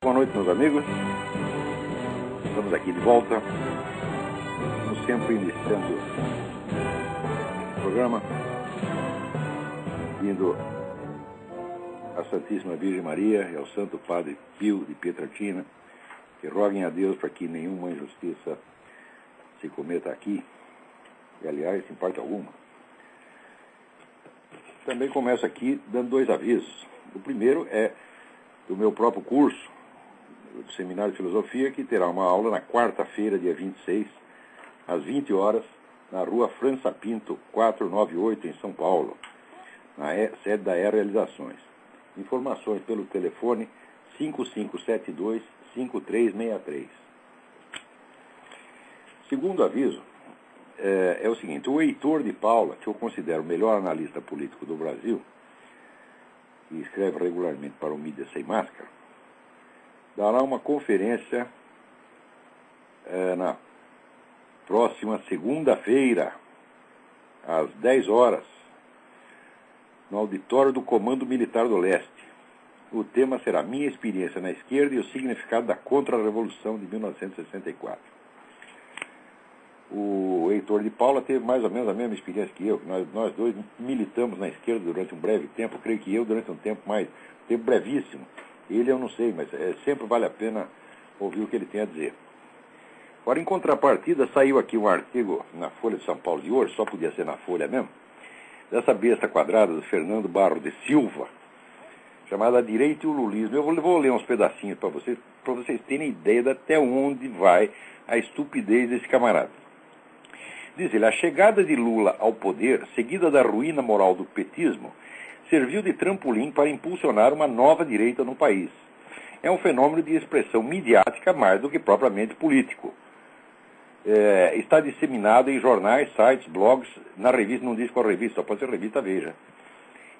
Boa noite, meus amigos. Estamos aqui de volta, como sempre, iniciando o programa, indo à Santíssima Virgem Maria e ao Santo Padre Pio de Pietrelcina, que roguem a Deus para que nenhuma injustiça se cometa aqui, e aliás, em parte alguma. Também começo aqui dando dois avisos. O primeiro é do meu próprio curso, do Seminário de Filosofia, que terá uma aula na quarta-feira, dia 26, às 20 horas, na rua França Pinto, 498, em São Paulo, na sede da E-Realizações. Informações pelo telefone 5572-5363. Segundo aviso, é o seguinte: o Heitor de Paula, que eu considero o melhor analista político do Brasil, e escreve regularmente para o Mídia Sem Máscara, dará uma conferência na próxima segunda-feira, às 10 horas, no auditório do Comando Militar do Leste. O tema será Minha Experiência na Esquerda e o Significado da Contra-Revolução de 1964. O Heitor de Paula teve mais ou menos a mesma experiência que eu. Nós dois militamos na esquerda durante um breve tempo, creio que eu durante um tempo brevíssimo. Ele eu não sei, mas sempre vale a pena ouvir o que ele tem a dizer. Ora, em contrapartida, saiu aqui um artigo na Folha de São Paulo de hoje, só podia ser na Folha mesmo, dessa besta quadrada do Fernando Barro de Silva, chamada Direito e o Lulismo. Eu vou ler uns pedacinhos para vocês terem ideia de até onde vai a estupidez desse camarada. Diz ele: a chegada de Lula ao poder, seguida da ruína moral do petismo, serviu de trampolim para impulsionar uma nova direita no país. É um fenômeno de expressão midiática mais do que propriamente político. Está disseminado em jornais, sites, blogs, na revista, não diz qual revista, só pode ser revista Veja.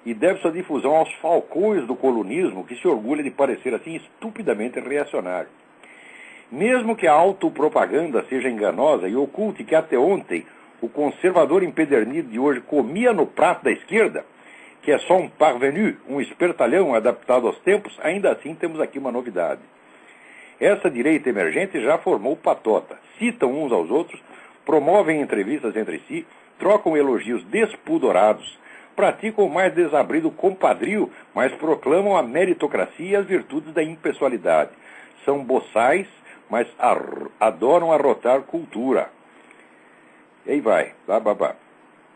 E deve sua difusão aos falcões do colunismo, que se orgulha de parecer assim estupidamente reacionário. Mesmo que a autopropaganda seja enganosa e oculte que até ontem o conservador empedernido de hoje comia no prato da esquerda, que é só um parvenu, um espertalhão adaptado aos tempos, ainda assim temos aqui uma novidade. Essa direita emergente já formou patota, citam uns aos outros, promovem entrevistas entre si, trocam elogios despudorados, praticam o mais desabrido compadrio, mas proclamam a meritocracia e as virtudes da impessoalidade. São boçais, mas adoram arrotar cultura. E aí vai, babá.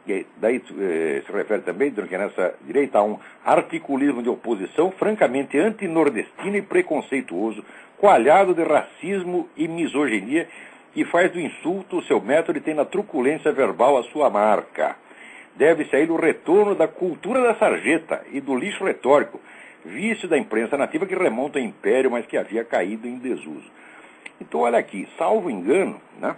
E daí se refere também, que nessa direita há um articulismo de oposição francamente antinordestino e preconceituoso, coalhado de racismo e misoginia, que faz do insulto o seu método e tem na truculência verbal a sua marca. Deve-se a ele o retorno da cultura da sarjeta e do lixo retórico, vício da imprensa nativa que remonta ao império, mas que havia caído em desuso. Então, olha aqui, salvo engano, né?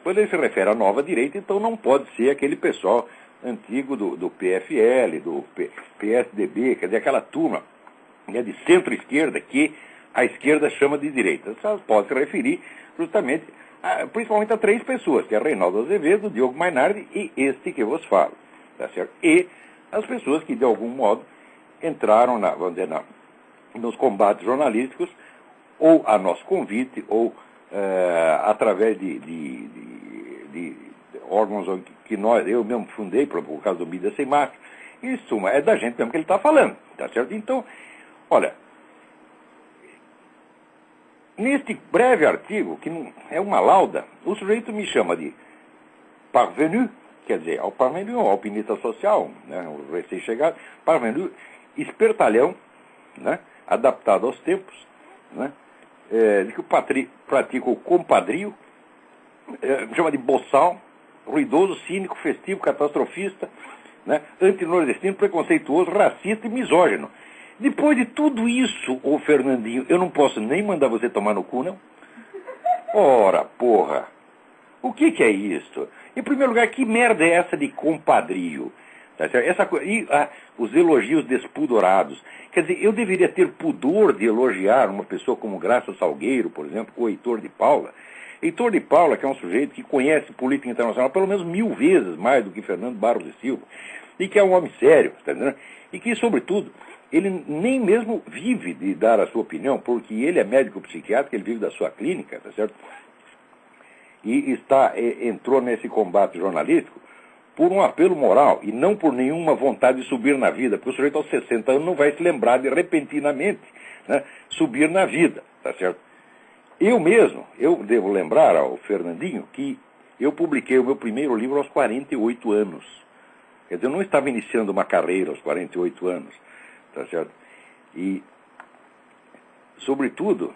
Quando ele se refere à nova direita, então não pode ser aquele pessoal antigo do PFL, do PSDB, quer dizer, aquela turma, né, de centro-esquerda que a esquerda chama de direita. Só pode se referir justamente, principalmente a três pessoas, que é Reinaldo Azevedo, Diogo Mainardi e este que vos falo. Tá certo? E as pessoas que, de algum modo, entraram nos combates jornalísticos, ou a nosso convite, ou através de órgãos que eu mesmo fundei, por causa do Mídia Sem Máscara. Em suma, é da gente mesmo que ele está falando, tá certo? Então, olha, neste breve artigo, que é uma lauda, o sujeito me chama de parvenu, quer dizer, ao parvenu, ao alpinista social, né, o recém-chegado, parvenu, espertalhão, né, adaptado aos tempos, né, que pratica o compadrio, chama de boçal, ruidoso, cínico, festivo, catastrofista, né, antinordestino, preconceituoso, racista e misógino. Depois de tudo isso, ô Fernandinho, eu não posso nem mandar você tomar no cu, não? Ora, porra, o que é isso? Em primeiro lugar, que merda é essa de compadrio? Tá certo? Os elogios despudorados. Quer dizer, eu deveria ter pudor de elogiar uma pessoa como Graça Salgueiro, por exemplo, ou Heitor de Paula. Heitor de Paula, que é um sujeito que conhece política internacional pelo menos 1000 vezes mais do que Fernando Barros de Silva, e que é um homem sério, tá entendendo? E que, sobretudo, ele nem mesmo vive de dar a sua opinião, porque ele é médico psiquiatra, ele vive da sua clínica, tá certo? E entrou nesse combate jornalístico por um apelo moral e não por nenhuma vontade de subir na vida, porque o sujeito aos 60 anos não vai se lembrar de repentinamente, né, subir na vida, tá certo? Eu mesmo, eu devo lembrar ao Fernandinho que eu publiquei o meu primeiro livro aos 48 anos. Quer dizer, eu não estava iniciando uma carreira aos 48 anos, tá certo? E, sobretudo,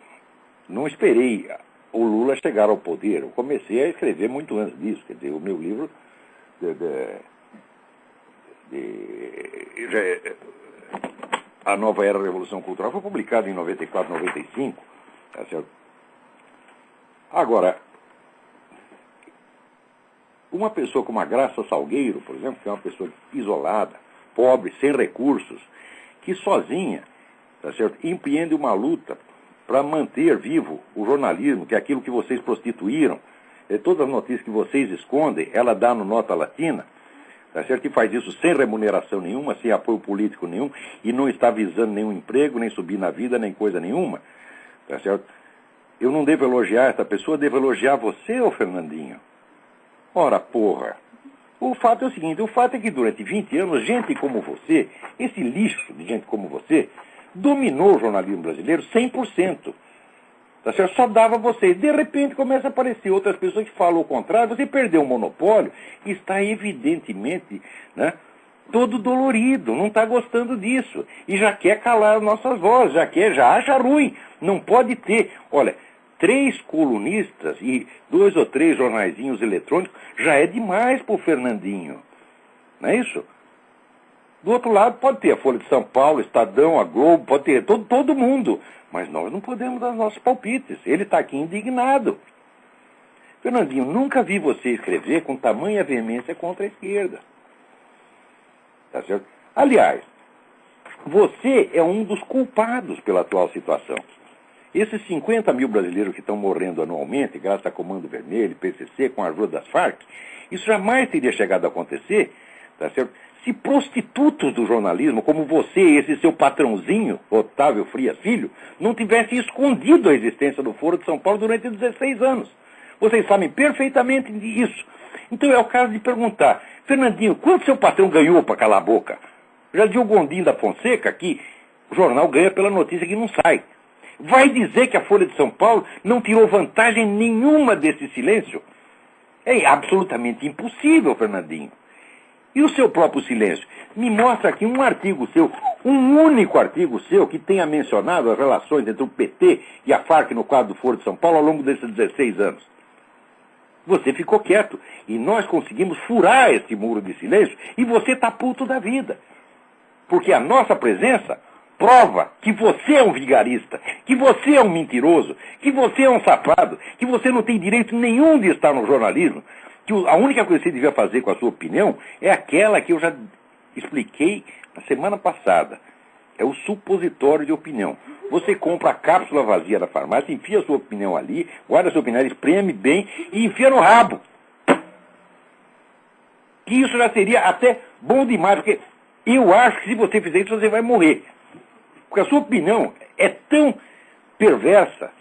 não esperei o Lula chegar ao poder. Eu comecei a escrever muito antes disso. Quer dizer, o meu livro A Nova Era da Revolução Cultural foi publicado em 94, 95, tá certo? Agora, uma pessoa como a Graça Salgueiro, por exemplo, que é uma pessoa isolada, pobre, sem recursos, que sozinha, tá certo, empreende uma luta para manter vivo o jornalismo, que é aquilo que vocês prostituíram, todas as notícias que vocês escondem, ela dá no Nota Latina, tá certo? E faz isso sem remuneração nenhuma, sem apoio político nenhum, e não está visando nenhum emprego, nem subir na vida, nem coisa nenhuma, tá certo? Eu não devo elogiar essa pessoa, devo elogiar você, ô Fernandinho. Ora, porra. O fato é o seguinte, o fato é que durante 20 anos, gente como você, esse lixo de gente como você, dominou o jornalismo brasileiro 100%. Tá certo? Só dava você. De repente começa a aparecer outras pessoas que falam o contrário, você perdeu o monopólio e está evidentemente, né, todo dolorido, não está gostando disso. E já quer calar nossas vozes, já acha ruim. Não pode ter. Olha, 3 colunistas e 2 ou 3 jornaizinhos eletrônicos já é demais para o Fernandinho. Não é isso? Do outro lado pode ter a Folha de São Paulo, Estadão, a Globo, pode ter todo mundo. Mas nós não podemos dar nossos palpites. Ele está aqui indignado. Fernandinho, nunca vi você escrever com tamanha veemência contra a esquerda. Tá certo? Aliás, você é um dos culpados pela atual situação. Esses 50 mil brasileiros que estão morrendo anualmente, graças a Comando Vermelho, PCC, com a ajuda das Farc, isso jamais teria chegado a acontecer, tá certo? Se prostitutos do jornalismo, como você e esse seu patrãozinho, Otávio Frias Filho, não tivessem escondido a existência do Foro de São Paulo durante 16 anos. Vocês sabem perfeitamente disso. Então é o caso de perguntar, Fernandinho, quanto seu patrão ganhou para calar a boca? Já dizia o Gondim da Fonseca que o jornal ganha pela notícia que não sai. Vai dizer que a Folha de São Paulo não tirou vantagem nenhuma desse silêncio? É absolutamente impossível, Fernandinho. E o seu próprio silêncio? Me mostra aqui um artigo seu, um único artigo seu que tenha mencionado as relações entre o PT e a Farc no quadro do Foro de São Paulo ao longo desses 16 anos. Você ficou quieto e nós conseguimos furar esse muro de silêncio e você está puto da vida. Porque a nossa presença prova que você é um vigarista, que você é um mentiroso, que você é um safado, que você não tem direito nenhum de estar no jornalismo, que a única coisa que você devia fazer com a sua opinião é aquela que eu já expliquei na semana passada. É o supositório de opinião. Você compra a cápsula vazia da farmácia, enfia a sua opinião ali, guarda a sua opinião, espreme bem e enfia no rabo. Que isso já seria até bom demais, porque eu acho que se você fizer isso, você vai morrer. Porque a sua opinião é tão perversa,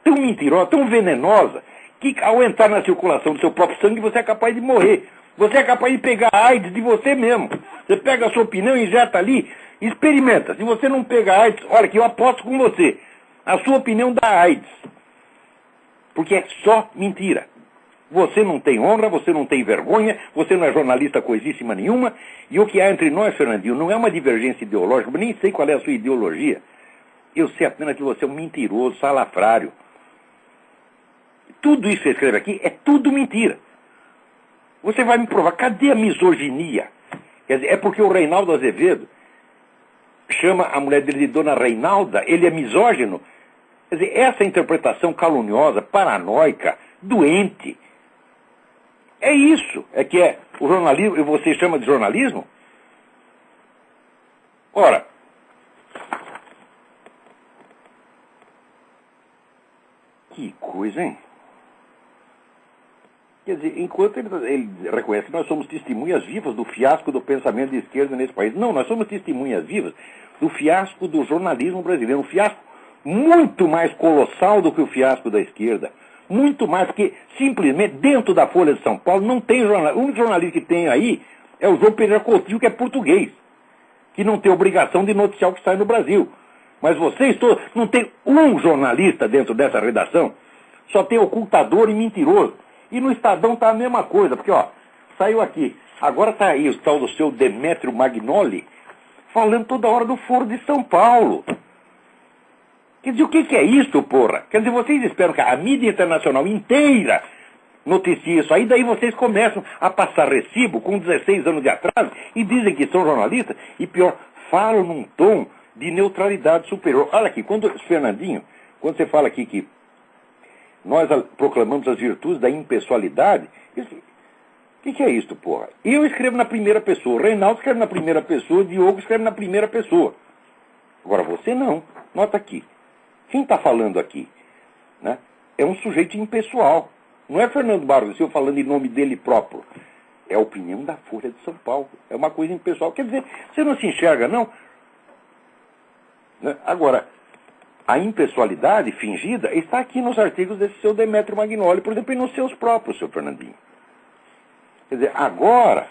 tão mentirosa, tão venenosa, que ao entrar na circulação do seu próprio sangue, você é capaz de morrer. Você é capaz de pegar a AIDS de você mesmo. Você pega a sua opinião e injeta ali, experimenta. Se você não pegar AIDS, olha que eu aposto com você, a sua opinião dá AIDS. Porque é só mentira. Você não tem honra, você não tem vergonha, você não é jornalista coisíssima nenhuma, e o que há entre nós, Fernandinho, não é uma divergência ideológica, eu nem sei qual é a sua ideologia. Eu sei apenas que você é um mentiroso, salafrário. Tudo isso que você escreve aqui é tudo mentira. Você vai me provar, cadê a misoginia? Quer dizer, é porque o Reinaldo Azevedo chama a mulher dele de Dona Reinalda, ele é misógino. Quer dizer, essa interpretação caluniosa, paranoica, doente, é isso, é que é o jornalismo, e você chama de jornalismo? Ora, que coisa, hein? Quer dizer, enquanto ele reconhece que nós somos testemunhas vivas do fiasco do pensamento de esquerda nesse país. Não, nós somos testemunhas vivas do fiasco do jornalismo brasileiro. Um fiasco muito mais colossal do que o fiasco da esquerda. Muito mais, porque simplesmente dentro da Folha de São Paulo não tem jornalista. O único jornalista que tem aí é o João Pereira Coutinho, que é português, que não tem obrigação de noticiar o que sai no Brasil. Mas vocês todos, não tem um jornalista dentro dessa redação, só tem ocultador e mentiroso. E no Estadão está a mesma coisa, porque, ó, saiu aqui, agora está aí o tal do seu Demétrio Magnoli, falando toda hora do Foro de São Paulo. Quer dizer, o que é isso, porra? Quer dizer, vocês esperam que a mídia internacional inteira noticie isso aí, daí vocês começam a passar recibo com 16 anos de atraso e dizem que são jornalistas, e pior, falam num tom de neutralidade superior. Olha aqui, Fernandinho, quando você fala aqui que nós proclamamos as virtudes da impessoalidade, o que é isso, porra? Eu escrevo na primeira pessoa, o Reinaldo escreve na primeira pessoa, o Diogo escreve na primeira pessoa. Agora você não. Nota aqui. Quem está falando aqui, né, é um sujeito impessoal. Não é Fernando Barros Silva falando em nome dele próprio. É a opinião da Folha de São Paulo. É uma coisa impessoal. Quer dizer, você não se enxerga, não? Né? Agora, a impessoalidade fingida está aqui nos artigos desse seu Demétrio Magnoli, por exemplo, e nos seus próprios, seu Fernandinho. Quer dizer, agora,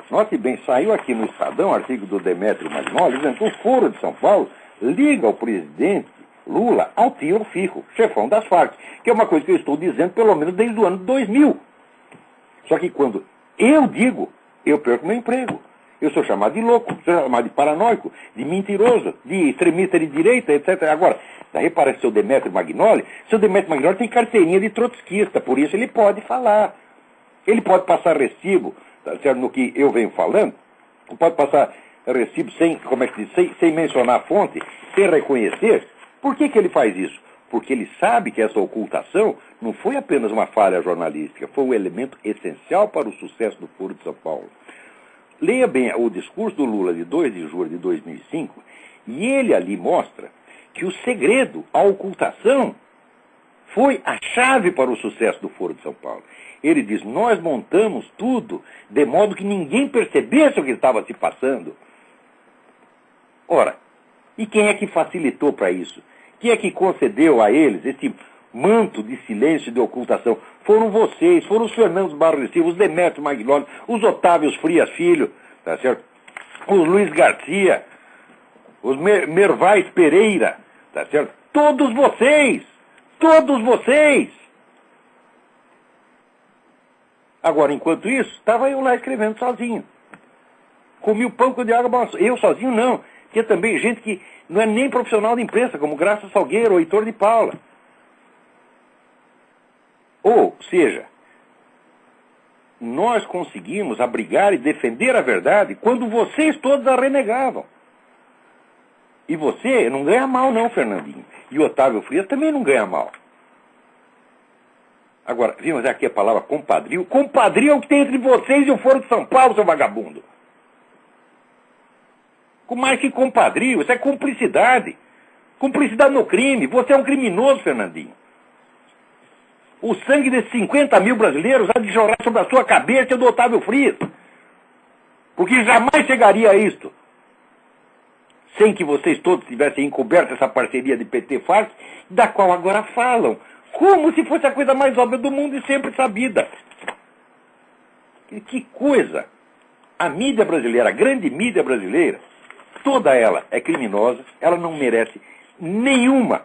note bem, saiu aqui no Estadão o artigo do Demétrio Magnoli, dizendo que o Foro de São Paulo liga o presidente Lula ao tio Fico, chefão das Farc, que é uma coisa que eu estou dizendo pelo menos desde o ano 2000. Só que quando eu digo, eu perco meu emprego. Eu sou chamado de louco, sou chamado de paranoico, de mentiroso, de extremista de direita, etc. Agora, daí parece seu Demétrio Magnoli tem carteirinha de trotskista, por isso ele pode falar. Ele pode passar recibo, tá certo, no que eu venho falando, pode passar recibo sem, como é que diz, sem mencionar a fonte, sem reconhecer. Por que ele faz isso? Porque ele sabe que essa ocultação não foi apenas uma falha jornalística, foi um elemento essencial para o sucesso do Foro de São Paulo. Leia bem o discurso do Lula de 2 de julho de 2005, e ele ali mostra que o segredo, a ocultação, foi a chave para o sucesso do Foro de São Paulo. Ele diz, nós montamos tudo de modo que ninguém percebesse o que estava se passando. Ora, e quem é que facilitou para isso? Quem é que concedeu a eles esse manto de silêncio e de ocultação? Foram vocês, foram os Fernandos Barros Silva, os Demétrio Magnoli, os Otávios Frias Filho, tá certo? Os Luiz Garcia, os Mervais Pereira, tá certo? Todos vocês! Todos vocês! Agora, enquanto isso, estava eu lá escrevendo sozinho. Comi o pão com de água balançou. Eu sozinho não. Tinha também gente que não é nem profissional de imprensa, como Graça Salgueiro ou Heitor de Paula. Ou seja, nós conseguimos abrigar e defender a verdade quando vocês todos a renegavam. E você não ganha mal não, Fernandinho. E o Otávio Frias também não ganha mal. Agora, vimos aqui a palavra compadrio. Compadrio é o que tem entre vocês e o Foro de São Paulo, seu vagabundo. Com mais que compadrio, isso é cumplicidade. Cumplicidade no crime. Você é um criminoso, Fernandinho. O sangue desses 50 mil brasileiros há de jorrar sobre a sua cabeça e do Otávio Frias. Porque jamais chegaria a isto sem que vocês todos tivessem encoberto essa parceria de PT-FARC, da qual agora falam, como se fosse a coisa mais óbvia do mundo e sempre sabida. Que coisa! A mídia brasileira, a grande mídia brasileira, toda ela é criminosa, ela não merece nenhuma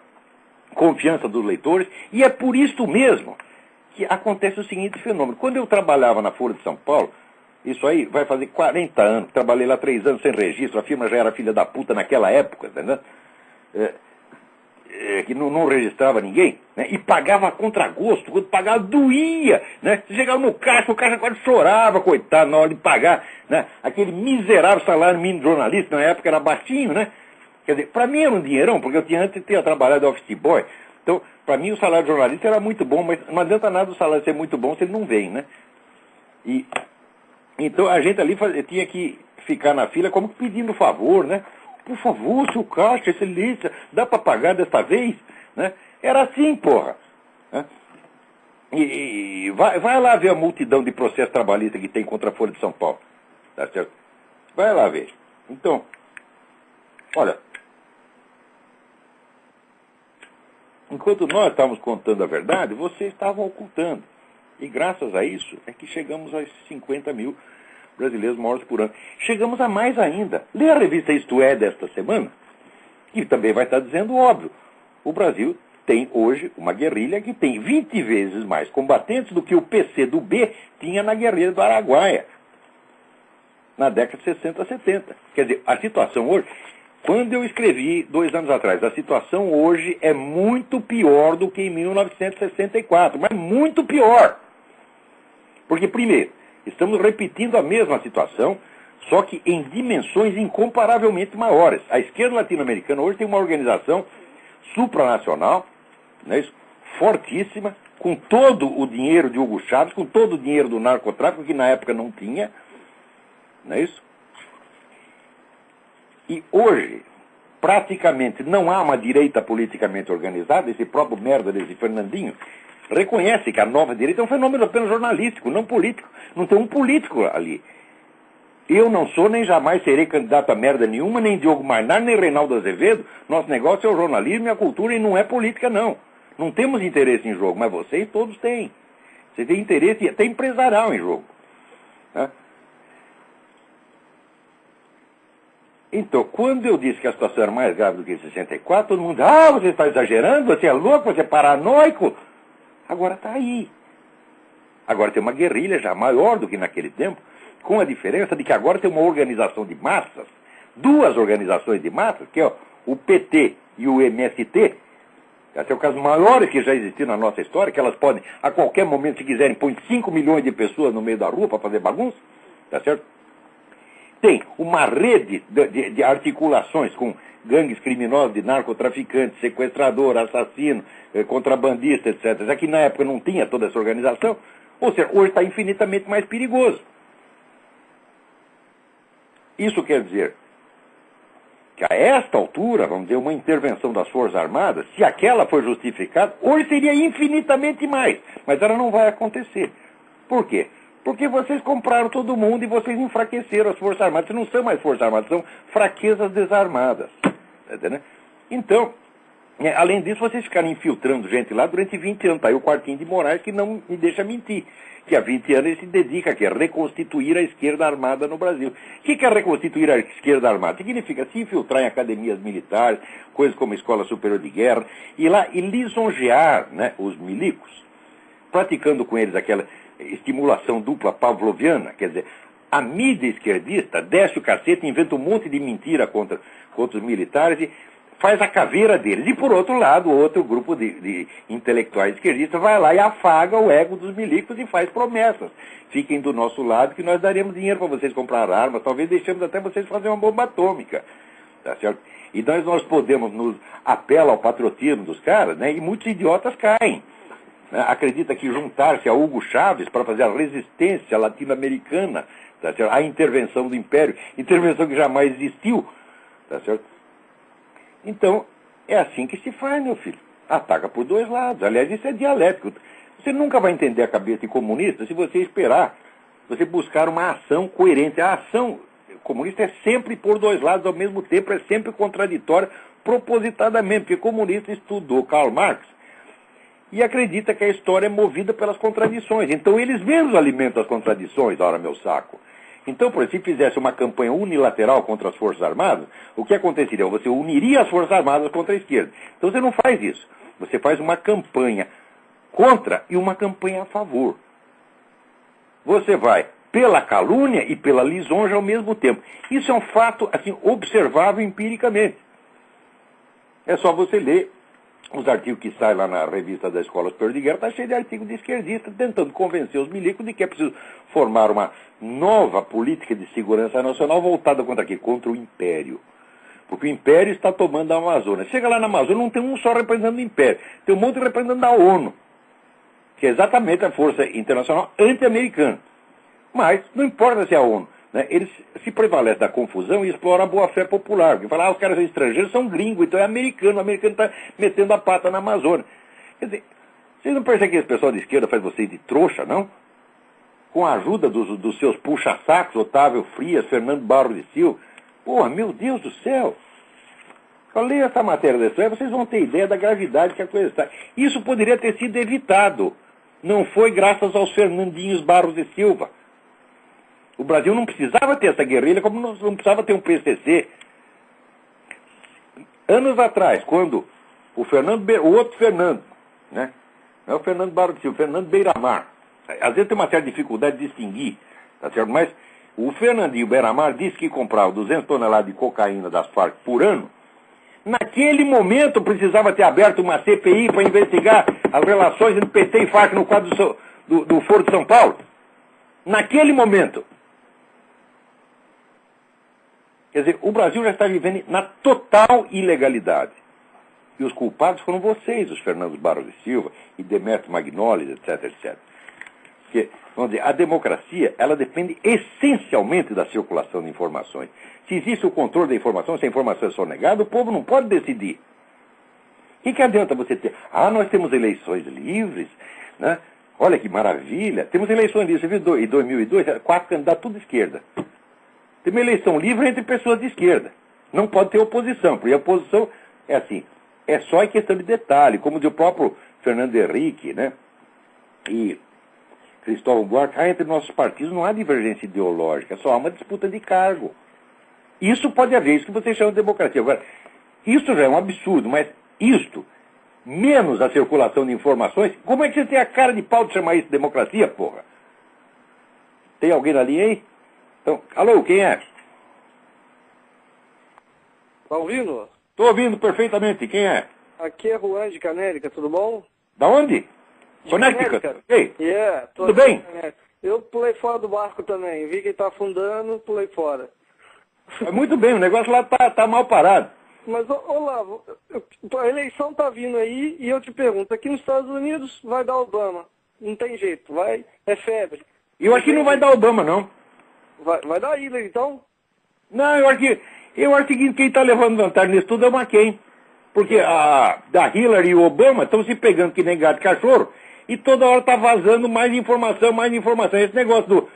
confiança dos leitores, e é por isso mesmo que acontece o seguinte fenômeno. Quando eu trabalhava na Folha de São Paulo, isso aí vai fazer 40 anos, trabalhei lá 3 anos sem registro, a firma já era filha da puta naquela época, entendeu? Que não registrava ninguém, né? E pagava a contragosto, quando pagava doía, né? Você chegava no caixa, o caixa quase chorava, coitado, na hora de pagar, né? Aquele miserável salário mínimo de jornalista, na época era baixinho, né? Quer dizer, para mim era um dinheirão, porque eu antes tinha trabalhado de office boy, então, para mim o salário de jornalista era muito bom, mas não adianta nada o salário ser muito bom se ele não vem, né? Então a gente ali tinha que ficar na fila como pedindo favor, né? Por favor, seu caixa, excelência, dá para pagar desta vez? Né? Era assim, porra. Né? E vai lá ver a multidão de processo trabalhista que tem contra a Folha de São Paulo. Tá certo? Vai lá ver. Então, olha, enquanto nós estávamos contando a verdade, vocês estavam ocultando. E graças a isso é que chegamos a 50 mil brasileiros mortos por ano. Chegamos a mais ainda. Lê a revista Isto É desta semana, que também vai estar dizendo óbvio. O Brasil tem hoje uma guerrilha que tem 20 vezes mais combatentes do que o PCdoB tinha na guerrilha do Araguaia, na década de 60, 70. Quer dizer, a situação hoje, quando eu escrevi 2 anos atrás, a situação hoje é muito pior do que em 1964, mas muito pior. Porque, primeiro, estamos repetindo a mesma situação, só que em dimensões incomparavelmente maiores. A esquerda latino-americana hoje tem uma organização supranacional, não é isso? Fortíssima, com todo o dinheiro de Hugo Chávez, com todo o dinheiro do narcotráfico, que na época não tinha, não é isso? E hoje, praticamente, não há uma direita politicamente organizada. Esse próprio merda desse Fernandinho reconhece que a nova direita é um fenômeno apenas jornalístico, não político. Não tem um político ali. Eu não sou, nem jamais serei candidato a merda nenhuma, nem Diogo Mainar, nem Reinaldo Azevedo. Nosso negócio é o jornalismo e a cultura e não é política, não. Não temos interesse em jogo, mas vocês todos têm. Vocês têm interesse e até empresarial em jogo. Tá? Então, quando eu disse que a situação era mais grave do que em 64, todo mundo, você está exagerando, você é louco, você é paranoico. Agora está aí. Agora tem uma guerrilha já maior do que naquele tempo, com a diferença de que agora tem uma organização de massas, 2 organizações de massas, que é o PT e o MST, esse é o caso maior que já existiu na nossa história, que elas podem, a qualquer momento, se quiserem, pôr 5 milhões de pessoas no meio da rua para fazer bagunça, tá certo? Tem uma rede de articulações com gangues criminosos, de narcotraficantes, sequestrador, assassino, contrabandista, etc. Já que na época não tinha toda essa organização, ou seja, hoje está infinitamente mais perigoso. Isso quer dizer que a esta altura, vamos dizer, uma intervenção das Forças Armadas, se aquela for justificada, hoje seria infinitamente mais. Mas ela não vai acontecer. Por quê? Porque vocês compraram todo mundo e vocês enfraqueceram as Forças Armadas. Não são mais Forças Armadas, são fraquezas desarmadas. Entendeu? Então, além disso, vocês ficaram infiltrando gente lá durante 20 anos. Está aí o Quartinho de Moraes que não me deixa mentir. Que há 20 anos ele se dedica a reconstituir a esquerda armada no Brasil. O que é reconstituir a esquerda armada? Significa se infiltrar em academias militares, coisas como a Escola Superior de Guerra, ir lá e lisonjear, né, os milicos, praticando com eles aquela estimulação dupla pavloviana, quer dizer, a mídia esquerdista desce o cacete, inventa um monte de mentira contra os militares e faz a caveira deles. E, por outro lado, outro grupo de intelectuais esquerdistas vai lá e afaga o ego dos milicos e faz promessas. Fiquem do nosso lado que nós daremos dinheiro para vocês comprar armas, talvez deixemos até vocês fazer uma bomba atômica. Tá certo? E nós podemos nos apelar ao patriotismo dos caras, né? E muitos idiotas caem. Acredita que juntar-se a Hugo Chávez para fazer a resistência latino-americana, tá certo? A intervenção do Império, intervenção que jamais existiu, tá certo? Então, é assim que se faz, meu filho. Ataca por 2 lados. Aliás, isso é dialético. Você nunca vai entender a cabeça de comunista se você esperar, você buscar uma ação coerente. A ação comunista é sempre por 2 lados ao mesmo tempo, é sempre contraditória, propositadamente, porque comunista estudou Karl Marx e acredita que a história é movida pelas contradições. Então eles mesmos alimentam as contradições, ora meu saco. Então, por exemplo, se fizesse uma campanha unilateral contra as Forças Armadas, o que aconteceria? Você uniria as Forças Armadas contra a esquerda. Então você não faz isso. Você faz uma campanha contra e uma campanha a favor. Você vai pela calúnia e pela lisonja ao mesmo tempo. Isso é um fato assim, observável empiricamente. É só você ler os artigos que saem lá na revista da Escola Superior de Guerra, está cheio de artigos de esquerdistas tentando convencer os milicos de que é preciso formar uma nova política de segurança nacional voltada contra quê? Contra o Império. Porque o Império está tomando a Amazônia. Chega lá na Amazônia, não tem um só representante do Império. Tem um monte de representante da ONU, que é exatamente a força internacional anti-americana. Mas não importa se é a ONU. Né? Eles se prevalecem da confusão e exploram a boa-fé popular. Porque falam, os caras são estrangeiros, são gringos, então é americano. O americano está metendo a pata na Amazônia. Quer dizer, Vocês não percebem que esse pessoal de esquerda faz vocês de trouxa, não? Com a ajuda dos seus puxa-sacos, Otávio Frias, Fernando Barros de Silva. Porra, meu Deus do céu! Eu leio essa matéria dessa, aí vocês vão ter ideia da gravidade que a coisa está. Isso poderia ter sido evitado. Não foi graças aos Fernandinhos Barros de Silva. O Brasil não precisava ter essa guerrilha, como não precisava ter um PCC. Anos atrás, quando o outro Fernando, né? Não é o Fernando Barros de Silva, o Fernando Beiramar. Às vezes tem uma certa dificuldade de distinguir, tá certo? Mas o Fernandinho Beiramar disse que comprava 200 toneladas de cocaína das Farc por ano. Naquele momento precisava ter aberto uma CPI para investigar as relações entre PT e Farc no quadro do Foro de São Paulo. Naquele momento. Quer dizer, o Brasil já está vivendo na total ilegalidade. E os culpados foram vocês, os Fernandos Barros de Silva e Demetrio Magnoli, etc, etc. Porque, vamos dizer, a democracia, ela depende essencialmente da circulação de informações. Se existe o controle da informação, se a informação é sonegada, o povo não pode decidir. O que adianta você ter? Nós temos eleições livres, né? Olha que maravilha. Temos eleições livres. Você viu, em 2002, 4 candidatos, tudo de esquerda. Tem uma eleição livre entre pessoas de esquerda. Não pode ter oposição, porque a oposição é assim, é só em questão de detalhe, como diz o próprio Fernando Henrique, né? E Cristóvão Buarque, entre nossos partidos não há divergência ideológica, só há uma disputa de cargo. Isso pode haver, isso que vocês chamam de democracia. Agora, isso já é um absurdo, mas isto, menos a circulação de informações, como é que você tem a cara de pau de chamar isso de democracia, porra? Tem alguém na linha aí? Então, alô, quem é? Tá ouvindo? Estou ouvindo perfeitamente, quem é? Aqui é Juan de Canérica, tudo bom? Da onde? De Connecticut. Ei, tudo bem? Eu pulei fora do barco também, vi que ele tá afundando, pulei fora. Muito bem, o negócio lá tá mal parado. Mas, Olavo, a eleição tá vindo aí e eu te pergunto, aqui nos Estados Unidos vai dar Obama, não tem jeito, é febre. Eu acho que não vai dar Obama, não. Vai dar Hillary, então? Não, eu acho que quem está levando vantagem nisso tudo é o McCain. Porque da Hillary e o Obama estão se pegando que nem gato e cachorro e toda hora está vazando mais informação, mais informação. Esse negócio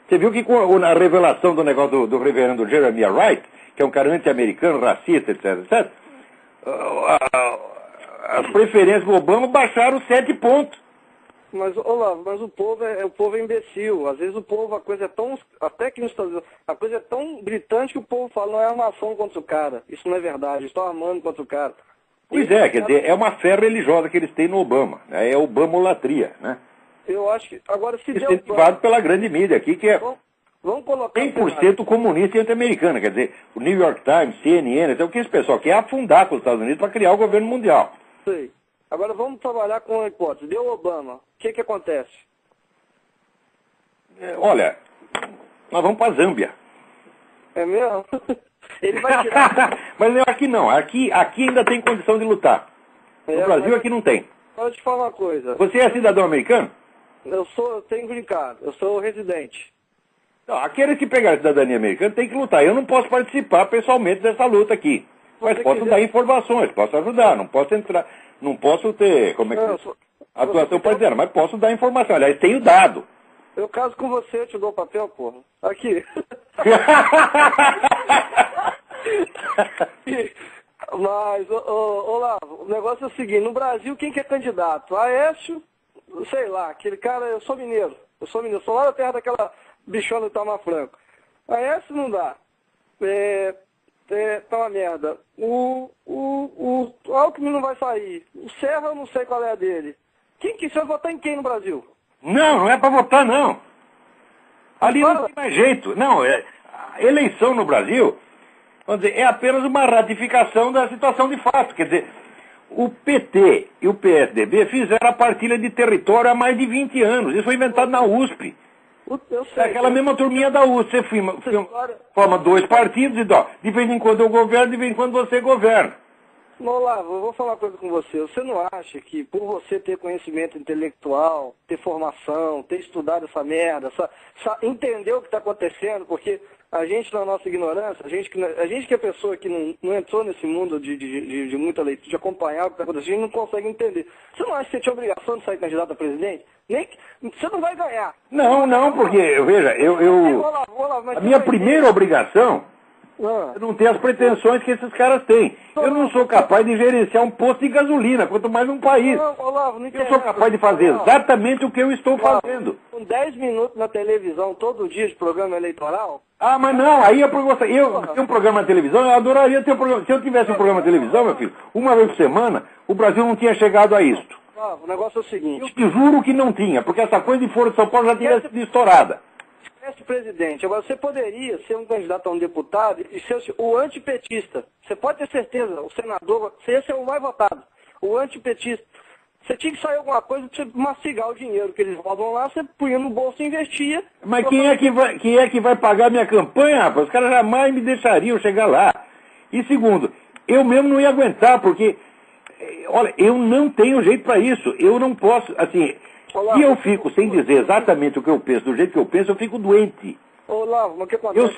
Você viu que com a revelação do negócio do reverendo Jeremiah Wright, que é um cara anti-americano, racista, etc, etc, as preferências do Obama baixaram 7 pontos. Mas, Olavo, o povo é imbecil. Às vezes o povo, a coisa é tão, até que nos Estados Unidos, a coisa é tão gritante que o povo fala, não é armação contra o cara. Isso não é verdade, estão armando contra o cara. Pois é, quer dizer, é uma fé religiosa que eles têm no Obama. Né? É Obamolatria, né? Eu acho que, agora se deu... Incentivado pela grande mídia aqui, que é vamos colocar 100% comunista e anti-americana. Quer dizer, o New York Times, CNN, então o que esse pessoal quer afundar com os Estados Unidos para criar o governo mundial. Sei. Agora vamos trabalhar com a hipótese. Deu Obama, o que acontece? Olha, nós vamos para a Zâmbia. É mesmo? Ele vai tirar... Mas eu acho que não. Aqui ainda tem condição de lutar. No Brasil aqui não tem. Deixa eu te falar uma coisa. Você é cidadão americano? Eu tenho green card, eu sou residente. Não, aqueles que pegaram a cidadania americana tem que lutar. Eu não posso participar pessoalmente dessa luta aqui. Mas posso dar informações, posso ajudar, não posso entrar, não posso ter, como é que atuação partidária, mas posso dar informação. Aliás, tenho dado. Eu caso com você, eu te dou o papel, porra. Aqui. Mas, Olavo, o negócio é o seguinte, no Brasil, quem que é candidato? Aécio, sei lá, aquele cara, eu sou mineiro, sou lá da terra daquela bichona do Tamar Franco. Aécio não dá. Tá uma merda. O Alckmin não vai sair. O Serra eu não sei qual é a dele. Você vai votar em quem no Brasil? Não é para votar, não. Ali não tem mais jeito. Não, a eleição no Brasil, vamos dizer, é apenas uma ratificação da situação de fato. Quer dizer, o PT e o PSDB fizeram a partilha de território há mais de 20 anos. Isso foi inventado na USP. Eu sei. Aquela mesma turminha da USP. Você forma 2 partidos e de vez em quando eu governo, de vez em quando você governa. Olavo, eu vou falar uma coisa com você. Você não acha que por você ter conhecimento intelectual, ter formação, ter estudado essa merda, entender o que está acontecendo, porque a gente na nossa ignorância, a gente que é pessoa que não entrou nesse mundo de muita leitura, de acompanhar o que está acontecendo, a gente não consegue entender. Você não acha que você tinha obrigação de sair candidato a presidente? Você não vai ganhar. Não, porque, veja, a minha primeira obrigação é não ter as pretensões que esses caras têm. Eu não sou capaz de gerenciar um posto de gasolina, quanto mais um país. Eu sou capaz de fazer exatamente o que eu estou fazendo. Com 10 minutos na televisão, todo dia de programa eleitoral... Ah, mas não, aí eu tenho um programa na televisão, eu adoraria ter um programa. Se eu tivesse um programa na televisão, meu filho, uma vez por semana, o Brasil não tinha chegado a isto. O negócio é o seguinte... Eu te juro que não tinha, porque essa coisa de Foro de São Paulo já tinha sido estourada. Esquece, presidente. Agora, você poderia ser um candidato a um deputado e ser o antipetista. Você pode ter certeza, o senador, você ia ser o mais votado. O antipetista. Você tinha que sair alguma coisa para você mastigar o dinheiro que eles roubam lá, você punha no bolso e investia. Mas quem é que vai pagar minha campanha, rapaz? Os caras jamais me deixariam chegar lá. E segundo, eu mesmo não ia aguentar, porque, olha, eu não tenho jeito para isso. Eu não posso, assim, se eu fico sem dizer exatamente o que eu penso, do jeito que eu penso, eu fico doente.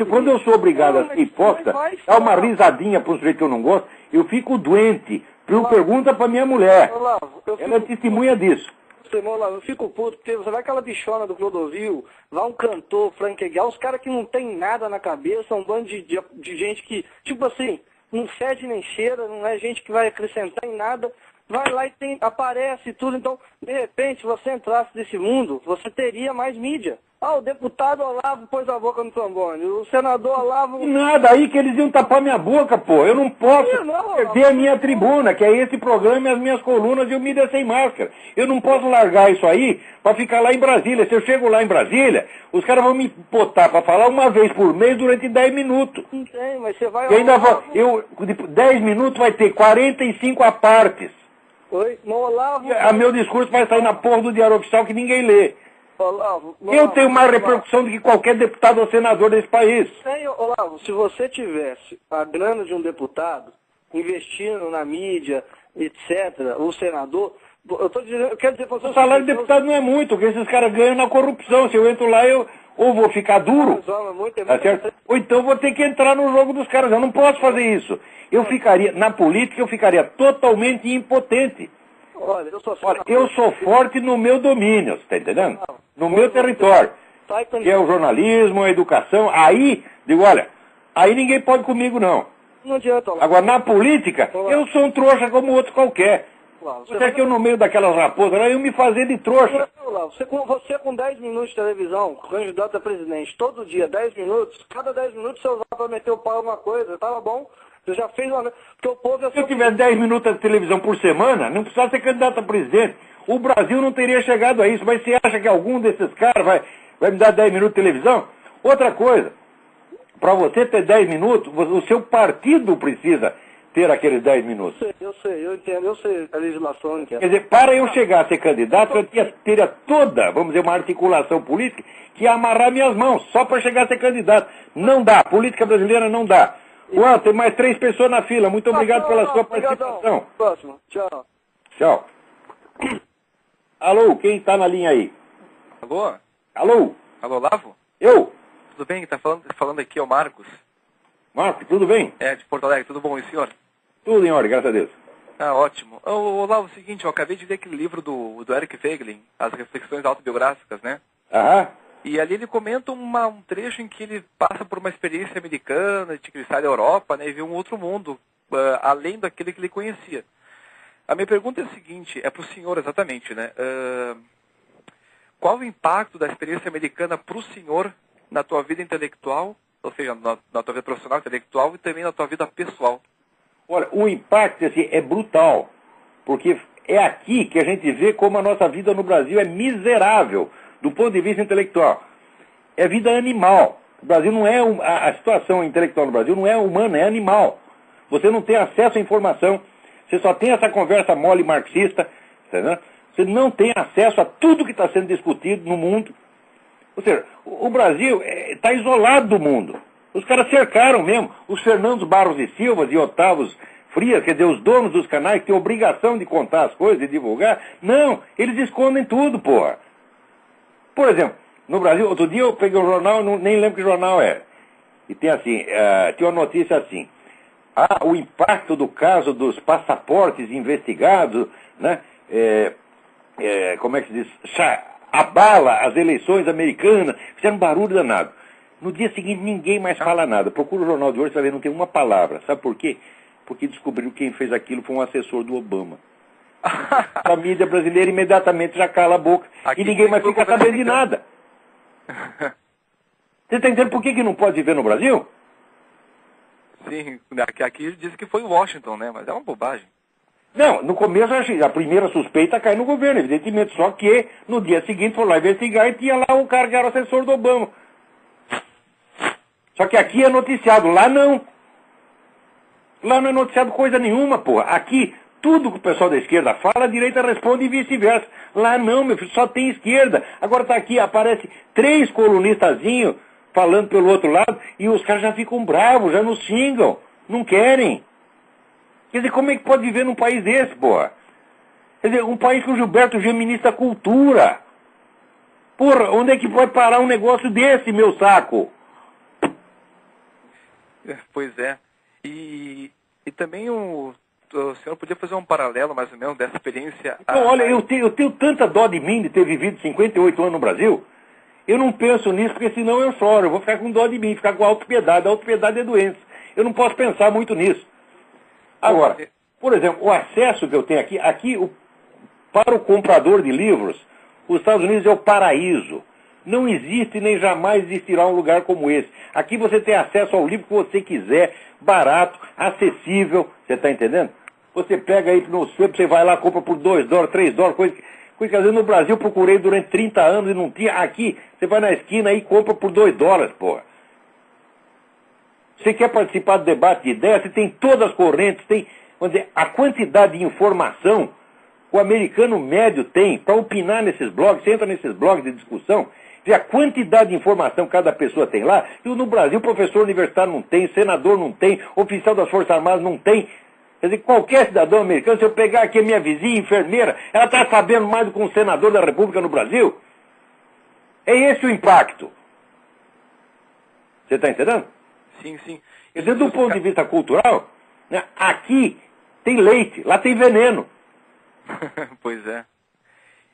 Quando eu sou obrigado a ser hipócrita, dar uma risadinha para um sujeito que eu não gosto, eu fico doente. Eu pergunto para minha mulher. Ela é testemunha disso. Eu fico puto, porque você vai aquela bichona do Clodovil, vai um cantor, Frank Aguiar, uns caras que não tem nada na cabeça, um bando de gente que, tipo assim, não fede nem cheira, não é gente que vai acrescentar em nada, vai lá e aparece tudo. Então, de repente, se você entrasse nesse mundo, você teria mais mídia. Ah, o deputado Olavo pôs a boca no trombone, o senador Olavo... Nada, aí que eles iam tapar minha boca, pô. Eu não posso perder a minha tribuna, que é esse programa e as minhas colunas e o Mídia Sem Máscara. Eu não posso largar isso aí para ficar lá em Brasília. Se eu chego lá em Brasília, os caras vão me botar para falar uma vez por mês durante 10 minutos. Não tem, mas você vai... E ainda 10 minutos vai ter 45 apartes. Oi? No Olavo... Meu discurso vai sair na porra do Diário Oficial que ninguém lê. Olavo, eu tenho mais repercussão do que qualquer deputado ou senador desse país. Olavo, se você tivesse a grana de um deputado, investindo na mídia, etc., o senador, eu quero dizer... O salário de deputado não é muito, porque esses caras ganham na corrupção. Se eu entro lá, eu ou vou ficar duro, tá certo? Ou então vou ter que entrar no jogo dos caras. Eu não posso fazer isso. Na política, eu ficaria totalmente impotente. Olha, eu sou forte no meu domínio, você está entendendo? No meu território, que é o jornalismo, a educação. Aí, digo, olha, aí ninguém pode comigo, não. Não adianta. Agora, na política, eu sou um trouxa como outro qualquer. Você é que eu, no meio daquelas raposas, eu me fazer de trouxa. Você com 10 minutos de televisão, candidato a presidente, todo dia, 10 minutos, cada 10 minutos você usava para meter o pau em alguma coisa, tava bom. Você já fez uma... Porque o povo Se eu tivesse 10 minutos de televisão por semana, não precisava ser candidato a presidente. O Brasil não teria chegado a isso. Mas você acha que algum desses caras vai me dar 10 minutos de televisão? Outra coisa, para você ter 10 minutos, o seu partido precisa ter aqueles 10 minutos. Eu entendo, eu sei a legislação. Entendo. Quer dizer, para eu chegar a ser candidato, eu teria toda, vamos dizer, uma articulação política que ia amarrar minhas mãos, só para chegar a ser candidato. Não dá, a política brasileira não dá. Ué, tem mais 3 pessoas na fila. Muito obrigado pela sua participação. Próximo. Tchau. Tchau. Alô, quem está na linha aí? Alô? Alô? Alô, Olavo? Eu? Tudo bem? Está falando aqui é o Marcos. Marcos, tudo bem? É, de Porto Alegre. Tudo bom, e o senhor? Tudo em ordem, graças a Deus. Ah, ótimo. Olavo, é o seguinte, eu acabei de ler aquele livro do Eric Feiglin, As Reflexões Autobiográficas, né? Aham. E ali ele comenta um trecho em que ele passa por uma experiência americana, de que ele sai da Europa, né, e vê um outro mundo, além daquele que ele conhecia. A minha pergunta é a seguinte, é para o senhor exatamente, né? Qual o impacto da experiência americana para o senhor na tua vida intelectual, ou seja, na tua vida profissional, intelectual, e também na tua vida pessoal? Olha, o impacto assim, é brutal, porque é aqui que a gente vê como a nossa vida no Brasil é miserável, do ponto de vista intelectual. É vida animal. O Brasil não é... A situação intelectual no Brasil não é humana, é animal. Você não tem acesso à informação. Você só tem essa conversa mole marxista. Entendeu? Você não tem acesso a tudo que está sendo discutido no mundo. Ou seja, o Brasil está isolado do mundo. Os caras cercaram mesmo. Os Fernandos Barros e Silva e Otávio Frias, quer dizer, os donos dos canais que têm obrigação de contar as coisas e divulgar. Não, eles escondem tudo, porra. Por exemplo, no Brasil, outro dia eu peguei um jornal, nem lembro que jornal era. e tem assim, tem uma notícia assim, o impacto do caso dos passaportes investigados, né, como é que se diz, abala as eleições americanas, fizeram um barulho danado. No dia seguinte ninguém mais fala nada. Procura o jornal de hoje, você vai ver, não tem uma palavra. Sabe por quê? Porque descobriram que quem fez aquilo foi um assessor do Obama. A mídia brasileira imediatamente já cala a boca. E ninguém mais fica sabendo de nada. Você está entendendo por que não pode viver no Brasil? Sim, aqui diz que foi Washington, né? Mas é uma bobagem. Não, no começo a primeira suspeita cai no governo, evidentemente. Só que no dia seguinte foi lá investigar e tinha lá o cara que era assessor do Obama. Só que aqui é noticiado, lá não. Lá não é noticiado coisa nenhuma, porra. Aqui, tudo que o pessoal da esquerda fala, a direita responde e vice-versa. Lá não, meu filho, só tem esquerda. Agora tá aqui, aparece 3 colunistazinhos falando pelo outro lado, e os caras já ficam bravos, já nos xingam. Não querem. Quer dizer, como é que pode viver num país desse, porra? Quer dizer, um país que o Gilberto Gil é ministro da Cultura. Porra, onde é que pode parar um negócio desse, meu saco? Pois é. E também o senhor podia fazer um paralelo, mais ou menos, dessa experiência... Então, olha, eu tenho tanta dó de mim de ter vivido 58 anos no Brasil, eu não penso nisso, porque senão eu choro, eu vou ficar com dó de mim, ficar com autopiedade. A autopiedade é doença. Eu não posso pensar muito nisso. Agora, por exemplo, o acesso que eu tenho aqui para o comprador de livros, os Estados Unidos é o paraíso. Não existe nem jamais existirá um lugar como esse. Aqui você tem acesso ao livro que você quiser, barato, acessível, você está entendendo? Você pega aí no sebo, você vai lá, compra por $2, $3, coisa que às vezes no Brasil eu procurei durante 30 anos e não tinha. Aqui, você vai na esquina e compra por $2, porra. Você quer participar do debate de ideias, você tem todas as correntes, tem, vamos dizer, a quantidade de informação que o americano médio tem para opinar nesses blogs, você entra nesses blogs de discussão, vê a quantidade de informação que cada pessoa tem lá, e no Brasil professor universitário não tem, senador não tem, oficial das Forças Armadas não tem. Quer dizer, qualquer cidadão americano, se eu pegar aqui a minha vizinha, enfermeira, ela está sabendo mais do que um senador da República no Brasil. É esse o impacto. Você está entendendo? Sim, sim. Quer dizer, do ponto de vista cultural, né, aqui tem leite, lá tem veneno. Pois é.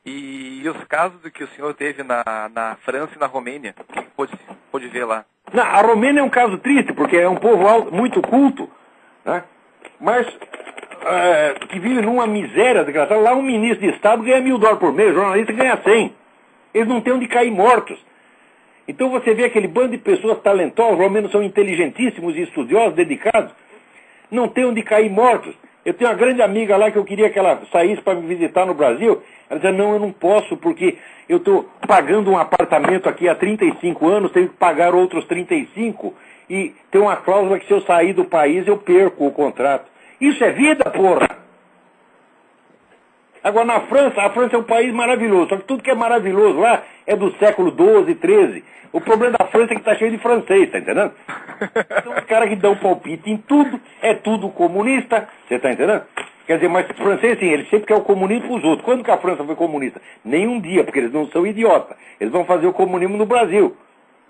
E os casos do que o senhor teve na França e na Romênia, o que pôde ver lá? Não, a Romênia é um caso triste, porque é um povo muito culto, né? Mas que vive numa miséria desgraçada. Lá um ministro de Estado ganha $1.000 por mês, o jornalista ganha 100. Eles não têm onde cair mortos. Então você vê aquele bando de pessoas talentosas, os romanos são inteligentíssimos e estudiosos, dedicados, não tem onde cair mortos. Eu tenho uma grande amiga lá que eu queria que ela saísse para me visitar no Brasil. Ela dizia, não, eu não posso, porque eu estou pagando um apartamento aqui há 35 anos, tenho que pagar outros 35, e tem uma cláusula que se eu sair do país eu perco o contrato. Isso é vida, porra! Agora, na França, a França é um país maravilhoso, só que tudo que é maravilhoso lá é do século XII, XIII. O problema da França é que está cheio de francês, tá entendendo? Então, os caras que dão palpite em tudo, é tudo comunista, você está entendendo? Quer dizer, mas francês, sim, eles sempre querem o comunismo para os outros. Quando que a França foi comunista? Nenhum dia, porque eles não são idiotas. Eles vão fazer o comunismo no Brasil.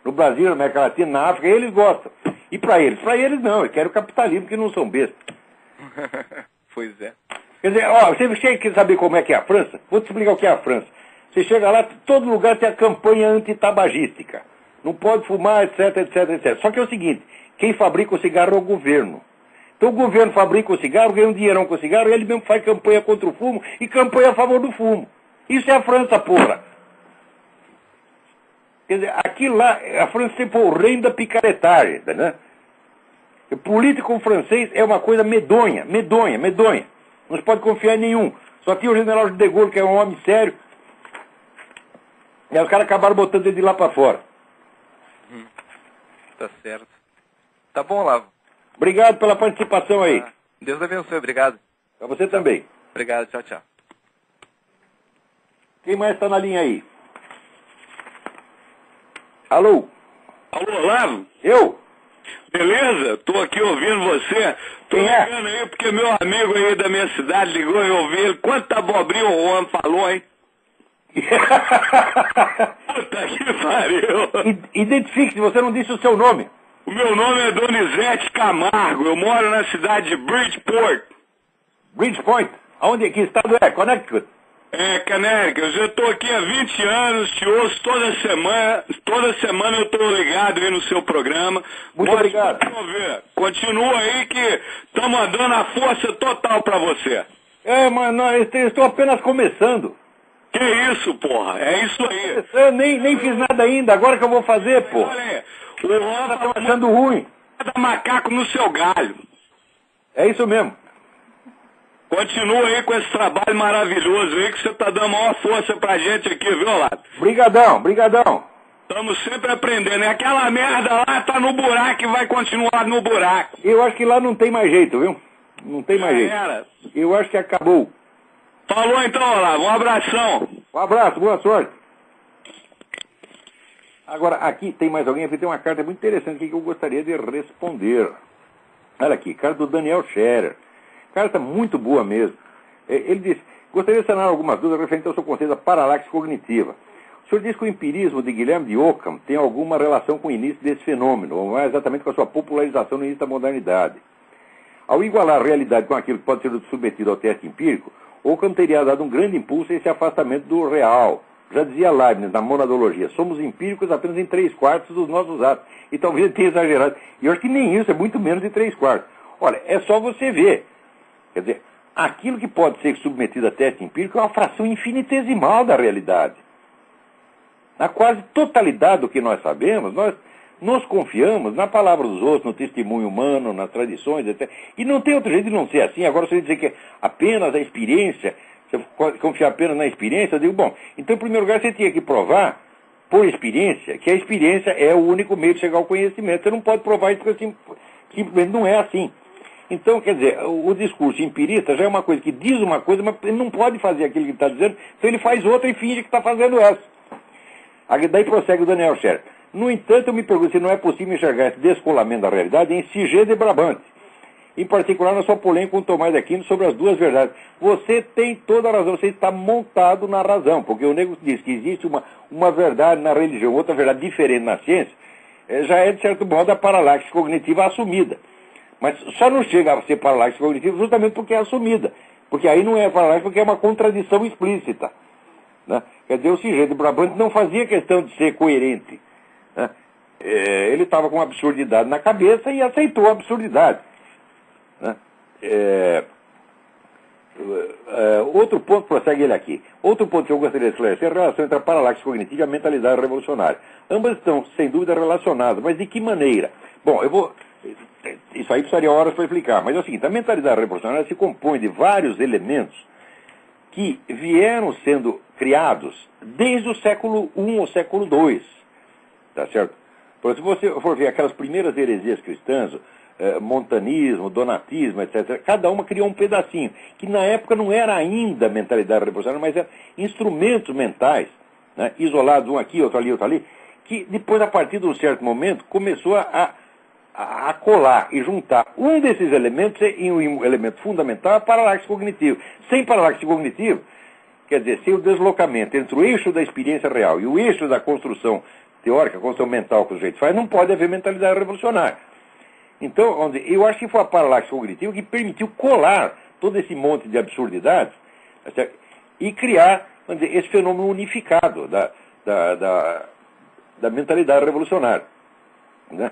No Brasil, na América Latina, na África, eles gostam. E para eles? Para eles não, eles querem o capitalismo, que não são bestas. Pois é. Quer dizer, ó, você quer saber como é que é a França? Vou te explicar o que é a França. Você chega lá, todo lugar tem a campanha antitabagística. Não pode fumar, etc, etc, etc. Só que é o seguinte, quem fabrica o cigarro é o governo. Então o governo fabrica o cigarro, ganha um dinheirão com o cigarro, e ele mesmo faz campanha contra o fumo e campanha a favor do fumo. Isso é a França, porra. Quer dizer, aqui lá, a França sempre foi o reino da picaretagem, né? O político francês é uma coisa medonha, medonha, medonha. Não se pode confiar em nenhum. Só tinha o general de Gaulle, que é um homem sério. E aí os caras acabaram botando ele de lá para fora. Tá certo. Tá bom, Olavo. Obrigado pela participação aí. Deus abençoe, obrigado. Para você também. Obrigado, tchau, tchau. Quem mais está na linha aí? Alô? Alô, Olavo? Eu? Beleza? Tô aqui ouvindo você. Tô ligando aí porque meu amigo aí da minha cidade ligou e eu ouvi ele. Quanta abobrinha o Juan falou, hein? Puta que pariu. Identifique-se, você não disse o seu nome. O meu nome é Donizete Camargo, eu moro na cidade de Bridgeport. Bridgeport? Aonde? Que estado é? Connecticut? É, Connecticut. Eu estou aqui há 20 anos, te ouço toda semana eu estou ligado aí no seu programa. Muito obrigado. Continua aí que estamos dando a força total para você. Mas eu estou apenas começando. Que isso, porra? É isso aí. Eu nem fiz nada ainda, agora que eu vou fazer, porra. Olha aí, o Ron tá achando ruim. Dá macaco no seu galho. É isso mesmo. Continua aí com esse trabalho maravilhoso aí que você tá dando maior força pra gente aqui, viu, Lato? Brigadão. Estamos sempre aprendendo. E aquela merda lá tá no buraco e vai continuar no buraco. Eu acho que lá não tem mais jeito, viu? Não tem mais jeito. Eu acho que acabou. Falou então, Olavo. Um abração. Um abraço, boa sorte. Agora, aqui tem mais alguém, aqui tem uma carta muito interessante aqui que eu gostaria de responder. Olha aqui, carta do Daniel Scherer. Carta muito boa mesmo. Ele diz, gostaria de sanar algumas dúvidas referente ao seu conceito da paralaxe cognitiva. O senhor diz que o empirismo de Guilherme de Ockham tem alguma relação com o início desse fenômeno, ou mais exatamente com a sua popularização no início da modernidade. Ao igualar a realidade com aquilo que pode ser submetido ao teste empírico, Ockham teria dado um grande impulso a esse afastamento do real. Já dizia Leibniz na monadologia, somos empíricos apenas em 3/4 dos nossos atos. E talvez ele tenha exagerado. E eu acho que nem isso, é muito menos de 3/4. Olha, é só você ver. Quer dizer, aquilo que pode ser submetido a teste empírico é uma fração infinitesimal da realidade. Na quase totalidade do que nós sabemos, nós nos confiamos na palavra dos outros, no testemunho humano, nas tradições, etc. E não tem outro jeito de não ser assim. Agora, se você dizer que apenas a experiência, você confiar apenas na experiência, eu digo, bom, então, em primeiro lugar, você tinha que provar, por experiência, que a experiência é o único meio de chegar ao conhecimento. Você não pode provar isso porque simplesmente não é assim. Então, quer dizer, o discurso empirista já é uma coisa que diz uma coisa, mas ele não pode fazer aquilo que ele está dizendo, então ele faz outra e finge que está fazendo essa. Daí prossegue o Daniel Scherer. No entanto, eu me pergunto se não é possível enxergar esse descolamento da realidade em Sigé de Brabant, em particular na sua polêmica com Tomás de Aquino sobre as duas verdades. Você tem toda a razão, você está montado na razão, porque o nego diz que existe uma verdade na religião, outra verdade diferente na ciência, já é, de certo modo, a paralaxe cognitiva assumida. Mas só não chega a ser paralaxe cognitiva justamente porque é assumida. Porque aí não é paralaxe, porque é uma contradição explícita. Né? Quer dizer, o Sigé de Brabant não fazia questão de ser coerente. Né? Ele estava com uma absurdidade na cabeça e aceitou a absurdidade. Né? Outro ponto, prossegue ele aqui. Outro ponto que eu gostaria de esclarecer é a relação entre a paralaxe cognitiva e a mentalidade revolucionária. Ambas estão, sem dúvida, relacionadas, mas de que maneira? Bom, isso aí precisaria horas para explicar, mas é o seguinte, a mentalidade revolucionária se compõe de vários elementos que vieram sendo criados desde o século I ou século II, tá certo? Por se você for ver aquelas primeiras heresias cristãs, montanismo, donatismo, etc., cada uma criou um pedacinho, que na época não era ainda mentalidade revolucionária, mas eram instrumentos mentais, né, isolados, um aqui, outro ali, que depois, a partir de um certo momento, começou a colar e juntar um desses elementos em um elemento fundamental, a paralaxe cognitiva. Sem paralaxe cognitiva, quer dizer, sem o deslocamento entre o eixo da experiência real e o eixo da construção teórica, construção mental que o sujeito faz, não pode haver mentalidade revolucionária. Então, eu acho que foi a paralaxe cognitiva que permitiu colar todo esse monte de absurdidades, tá, e criar, vamos dizer, esse fenômeno unificado da mentalidade revolucionária. Né?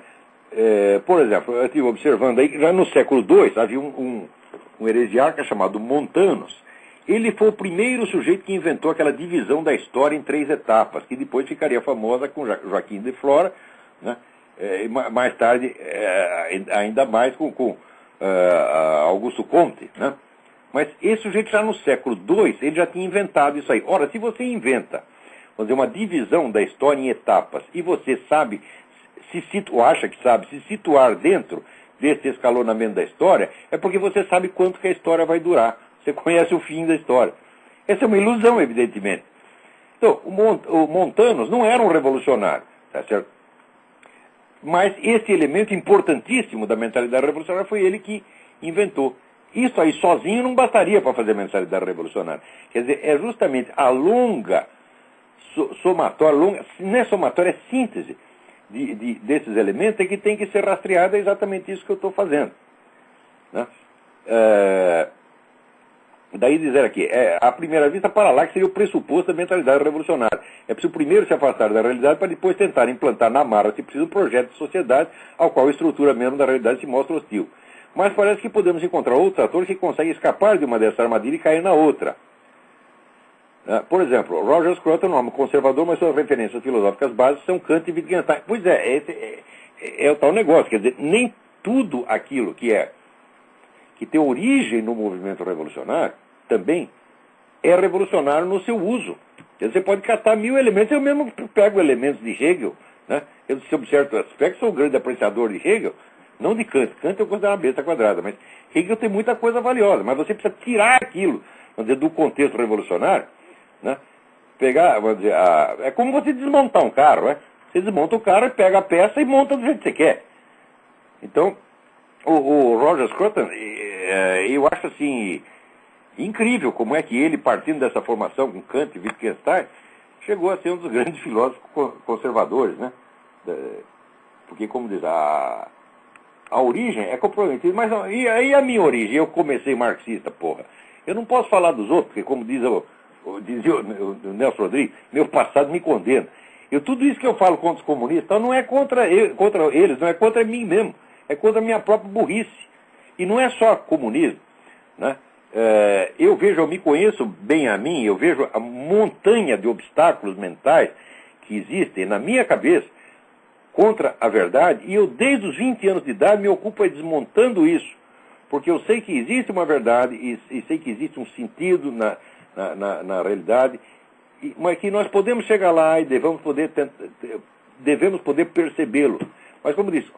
Por exemplo, eu estive observando aí que já no século II havia um heresiarca chamado Montanus. Ele foi o primeiro sujeito que inventou aquela divisão da história em 3 etapas, que depois ficaria famosa com Joaquim de Flora, né? E mais tarde, ainda mais com Augusto Comte. Né? Mas esse sujeito já no século II, ele já tinha inventado isso aí. Ora, se você inventa, vamos dizer, uma divisão da história em etapas, e você sabe, acha que sabe se situar dentro desse escalonamento da história, é porque você sabe quanto que a história vai durar. Você conhece o fim da história. Essa é uma ilusão, evidentemente. Então, o Montanus não era um revolucionário, tá certo? Mas esse elemento importantíssimo da mentalidade revolucionária foi ele que inventou. Isso aí sozinho não bastaria para fazer a mentalidade revolucionária. Quer dizer, é justamente a longa somatória, não é somatória, é síntese desses elementos é que tem que ser rastreado, é exatamente isso que eu estou fazendo. Né? Daí dizer aqui, à primeira vista, para lá que seria o pressuposto da mentalidade revolucionária. É preciso primeiro se afastar da realidade para depois tentar implantar na marra, se preciso, um projeto de sociedade ao qual a estrutura mesmo da realidade se mostra hostil. Mas parece que podemos encontrar outros atores que conseguem escapar de uma dessas armadilhas e cair na outra. Por exemplo, Roger Scruton é um homem conservador, mas suas referências filosóficas básicas são Kant e Wittgenstein. Pois é o tal negócio, quer dizer, nem tudo aquilo que tem origem no movimento revolucionário também é revolucionário no seu uso. Quer dizer, você pode catar 1000 elementos, eu mesmo pego elementos de Hegel, né? Eu, sob certo aspecto, sou um grande apreciador de Hegel, não de Kant. Kant eu considero uma besta quadrada, mas Hegel tem muita coisa valiosa, mas você precisa tirar aquilo, vamos dizer, do contexto revolucionário, né? Pegar, vamos dizer, é como você desmontar um carro, né? Você desmonta o carro, pega a peça e monta do jeito que você quer. Então, o Roger Scruton, eu acho assim, incrível como é que ele, partindo dessa formação com Kant e Wittgenstein, chegou a ser um dos grandes filósofos conservadores, né? Porque, como diz, a origem é comprometida, mas e aí a minha origem? Eu comecei marxista, porra. Eu não posso falar dos outros, porque, como dizia o Nelson Rodrigues, meu passado me condena. Tudo isso que eu falo contra os comunistas não é contra eles, não é contra mim mesmo, é contra a minha própria burrice. E não é só comunismo, né? Eu me conheço bem a mim, eu vejo a montanha de obstáculos mentais que existem na minha cabeça contra a verdade, e eu desde os 20 anos de idade me ocupo desmontando isso, porque eu sei que existe uma verdade e sei que existe um sentido na realidade, mas que nós podemos chegar lá e devemos poder percebê-lo. Mas, como disse,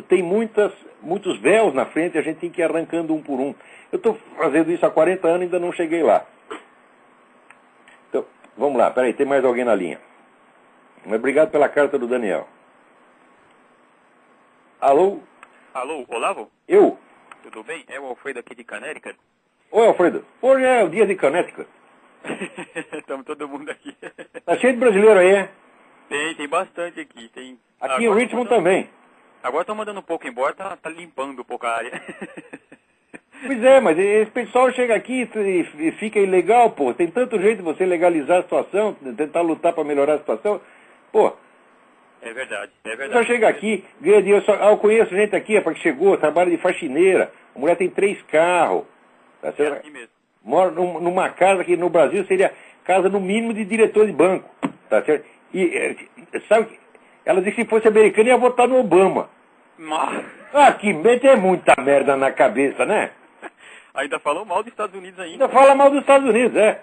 tem muitos véus na frente, a gente tem que ir arrancando um por um. Eu estou fazendo isso há 40 anos e ainda não cheguei lá. Então, vamos lá, peraí, tem mais alguém na linha. Mas obrigado pela carta do Daniel. Alô? Alô, Olavo? Eu? Tudo bem? É o Alfredo aqui de Connecticut. Oi, Alfredo. Hoje é o dia de Connecticut. Estamos todo mundo aqui. Tá cheio de brasileiro aí, é? Tem bastante aqui. Aqui em Richmond também. Agora estão mandando um pouco embora, tá limpando um pouco a área. Pois é, mas esse pessoal chega aqui e fica ilegal, pô. Tem tanto jeito de você legalizar a situação, tentar lutar para melhorar a situação. Pô. É verdade. Só chega aqui, ganha dinheiro. Eu conheço gente aqui, que chegou, trabalha de faxineira. A mulher tem 3 carros. Tá certo? É assim mesmo. Mora numa casa que no Brasil seria casa no mínimo de diretor de banco. Tá certo? E sabe, ela disse que se fosse americana ia votar no Obama. Que mente é muita merda na cabeça, né? Ainda falou mal dos Estados Unidos ainda. Ainda fala mal dos Estados Unidos, é.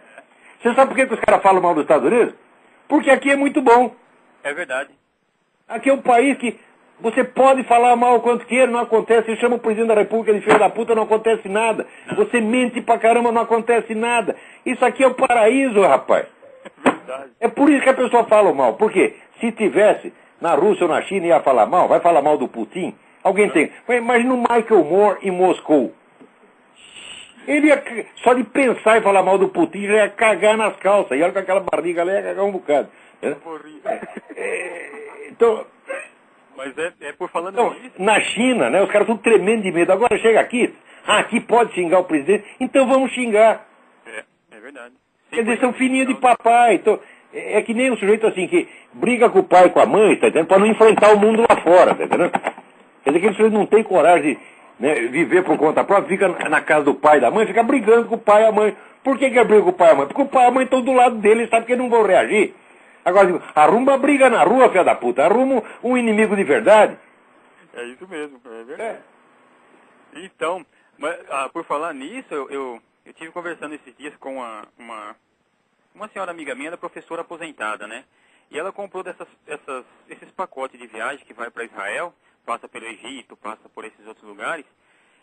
Você sabe por que os caras falam mal dos Estados Unidos? Porque aqui é muito bom. É verdade. Aqui é um país que você pode falar mal o quanto queira, não acontece. Você chama o presidente da República de filho da puta, não acontece nada. Você mente pra caramba, não acontece nada. Isso aqui é o paraíso, rapaz. Verdade. É por isso que a pessoa fala mal. Por quê? Se tivesse na Rússia ou na China ia falar mal, vai falar mal do Putin? Alguém tem. Imagina o Michael Moore em Moscou. Ele ia, só de pensar em falar mal do Putin, já ia cagar nas calças. E olha com aquela barriga lá, ia cagar um bocado. Então... Mas é por falando nisso. Na China, né, os caras estão tremendo de medo. Agora chega aqui, aqui pode xingar o presidente, então vamos xingar. É verdade. Quer dizer, são filhinhos de papai. Então, é que nem um sujeito assim que briga com o pai e com a mãe, tá entendendo? Para não enfrentar o mundo lá fora, tá entendendo? Quer dizer que ele não tem coragem de, né, viver por conta própria, fica na casa do pai e da mãe, fica brigando com o pai e a mãe. Por que briga com o pai e a mãe? Porque o pai e a mãe estão do lado dele, sabe que eles não vão reagir. Agora, arruma uma briga na rua, filha da puta. Arruma um inimigo de verdade. É isso mesmo, é verdade. Então, mas, por falar nisso, eu tive conversando esses dias com uma senhora amiga minha, professora aposentada, né? E ela comprou esses pacotes de viagem que vai para Israel, passa pelo Egito, passa por esses outros lugares.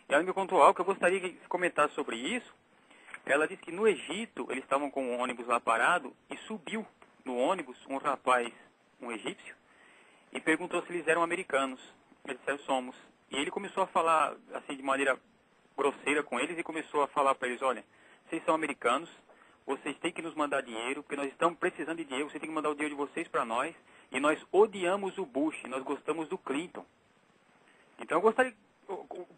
E ela me contou algo que eu gostaria de comentar sobre isso. Ela disse que no Egito, eles estavam com um ônibus lá parado e subiu no ônibus um rapaz, um egípcio, e perguntou se eles eram americanos. Eles disseram, somos. E ele começou a falar, assim, de maneira grosseira com eles, e começou a falar para eles, olha, vocês são americanos, vocês têm que nos mandar dinheiro, porque nós estamos precisando de dinheiro, vocês têm que mandar o dinheiro de vocês para nós, e nós odiamos o Bush, nós gostamos do Clinton. Então eu gostaria...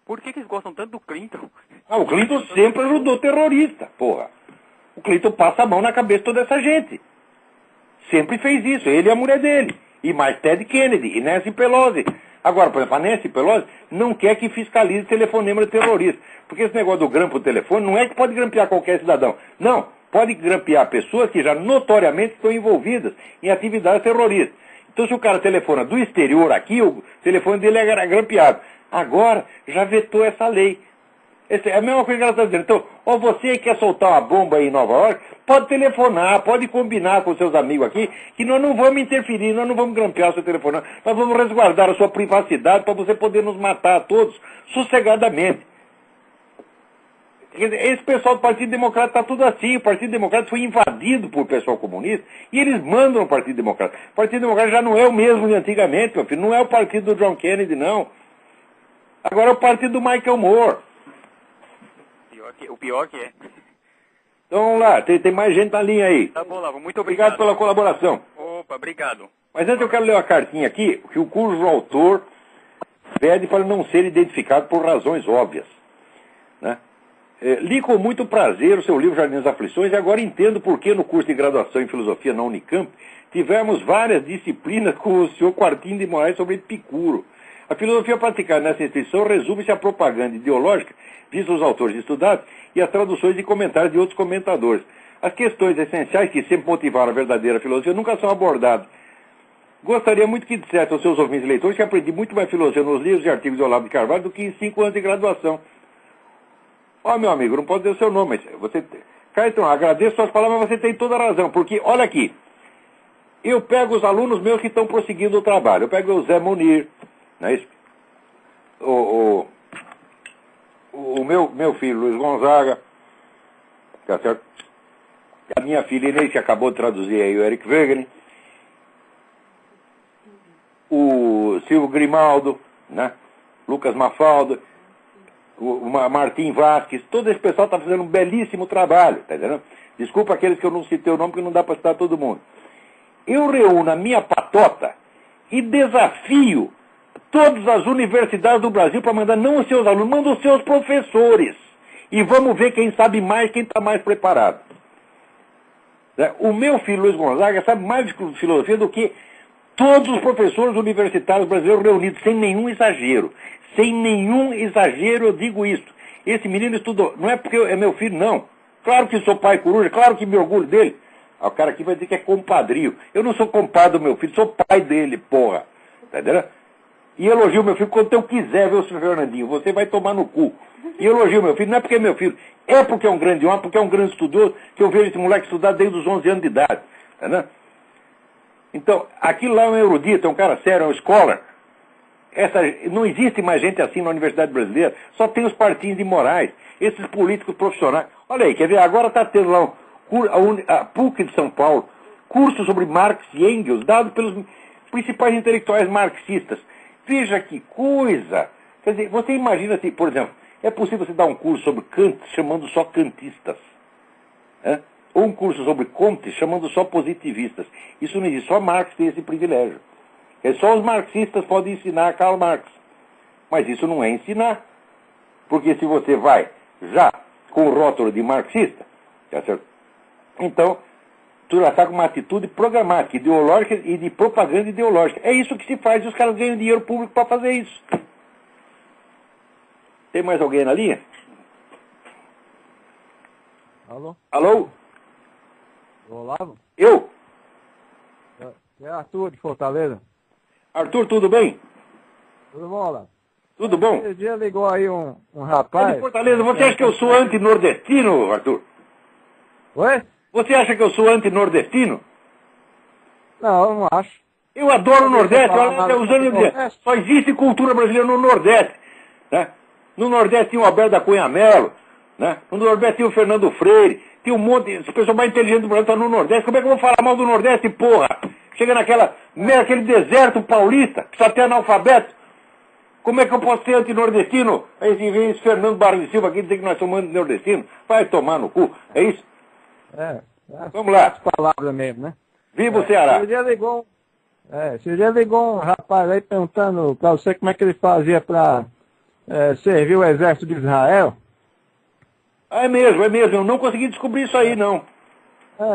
Por que eles gostam tanto do Clinton? O Clinton sempre ajudou terrorista, porra. O Clinton passa a mão na cabeça de toda essa gente. Sempre fez isso, ele e a mulher dele. E mais Ted Kennedy e Nancy Pelosi. Agora, por exemplo, a Nancy Pelosi não quer que fiscalize telefonema de terrorista. Porque esse negócio do grampo do telefone não é que pode grampear qualquer cidadão. Não, pode grampear pessoas que já notoriamente estão envolvidas em atividades terroristas. Então, se o cara telefona do exterior aqui, o telefone dele é grampeado. Agora, já vetou essa lei. É a mesma coisa que ela está dizendo. Então, você quer soltar uma bomba aí em Nova York, pode telefonar, pode combinar com seus amigos aqui, que nós não vamos interferir, nós não vamos grampear o seu telefone, nós vamos resguardar a sua privacidade para você poder nos matar a todos sossegadamente. Esse pessoal do Partido Democrata está tudo assim. O Partido Democrata foi invadido por pessoal comunista e eles mandam o Partido Democrata. O Partido Democrata já não é o mesmo de antigamente, meu filho. Não é o partido do John Kennedy, não. Agora é o partido do Michael Moore. O pior que é. Então vamos lá, tem mais gente na linha aí. Tá bom, Lavo, muito obrigado. Obrigado pela colaboração. Opa, obrigado. Mas antes eu quero ler uma cartinha aqui, cujo autor pede para não ser identificado por razões óbvias. Né? Li com muito prazer o seu livro Jardim das Aflições e agora entendo por que no curso de graduação em filosofia na Unicamp tivemos várias disciplinas com o senhor Quartinho de Moraes sobre Epicuro. A filosofia praticada nessa instituição resume-se à propaganda ideológica, vista os autores estudados, e as traduções e comentários de outros comentadores. As questões essenciais que sempre motivaram a verdadeira filosofia nunca são abordadas. Gostaria muito que dissesse aos seus ouvintes e leitores que aprendi muito mais filosofia nos livros e artigos de Olavo de Carvalho do que em 5 anos de graduação. Meu amigo, não pode dizer o seu nome, mas você... Caetano, agradeço suas palavras, mas você tem toda a razão, porque, olha aqui, eu pego os alunos meus que estão prosseguindo o trabalho, eu pego o Zé Munir, não é isso? O meu filho, Luiz Gonzaga, tá certo? A minha filha Inês, que acabou de traduzir aí o Eric Wegener, o Silvio Grimaldo, né? Lucas Mafalda, o Martim Vasquez, todo esse pessoal está fazendo um belíssimo trabalho, tá entendendo? Desculpa aqueles que eu não citei o nome, porque não dá para citar todo mundo. Eu reúno a minha patota e desafio todas as universidades do Brasil para mandar não os seus alunos, manda os seus professores. E vamos ver quem sabe mais, quem está mais preparado. O meu filho, Luiz Gonzaga, sabe mais de filosofia do que todos os professores universitários brasileiros reunidos, sem nenhum exagero. Sem nenhum exagero eu digo isso. Esse menino estudou, não é porque é meu filho, não. Claro que sou pai coruja, claro que me orgulho dele. O cara aqui vai dizer que é compadrio. Eu não sou compadre do meu filho, sou pai dele, porra. Tá entendendo? E elogio meu filho quando eu quiser, viu, senhor Fernandinho? Você vai tomar no cu. E elogio meu filho, não é porque é meu filho, é porque é um grande homem, porque é um grande estudioso, que eu vejo esse moleque estudar desde os 11 anos de idade. Tá entendendo? Então, aquilo lá é um erudito, é um cara sério, é um scholar. Não existe mais gente assim na Universidade Brasileira, só tem os Martins de Moraes, esses políticos profissionais. Olha aí, quer ver, agora está tendo lá a PUC de São Paulo, curso sobre Marx e Engels, dado pelos principais intelectuais marxistas. Veja que coisa! Quer dizer, você imagina assim, por exemplo, é possível você dar um curso sobre Kant chamando só kantistas? Ou um curso sobre Comte chamando só positivistas? Isso não existe, só Marx tem esse privilégio. Só os marxistas podem ensinar Karl Marx. Mas isso não é ensinar. Porque se você vai já com o rótulo de marxista, tá certo? Então, tu já está com uma atitude programática, ideológica e de propaganda ideológica. É isso que se faz e os caras ganham dinheiro público para fazer isso. Tem mais alguém na linha? Alô? Alô? Olavo? Eu? É Arthur de Fortaleza. Arthur, tudo bem? Tudo bom, Olavo? Tudo bom? Esse dia ligou aí um rapaz... De Fortaleza, você acha que eu sou anti-nordestino, Arthur? Oi? Você acha que eu sou anti-nordestino? Não, eu não acho. Eu adoro o Nordeste. Só existe cultura brasileira no Nordeste. Né? No Nordeste tinha o Alberto da Cunha Mello. Né? No Nordeste tinha o Fernando Freire. Tinha um monte de pessoas mais inteligentes do Brasil tá no Nordeste. Como é que eu vou falar mal do Nordeste, porra? Chega naquele deserto paulista, que só tem analfabeto. Como é que eu posso ser anti-nordestino? Aí vem esse Fernando Barros de Silva aqui dizer que nós somos anti-nordestinos. Vai tomar no cu. É isso? É. Vamos lá. As palavras mesmo, né? Viva o Ceará. Esse dia ligou Esse dia ligou um rapaz aí perguntando pra você como é que ele fazia pra servir o exército de Israel. É mesmo. Eu não consegui descobrir isso aí, não.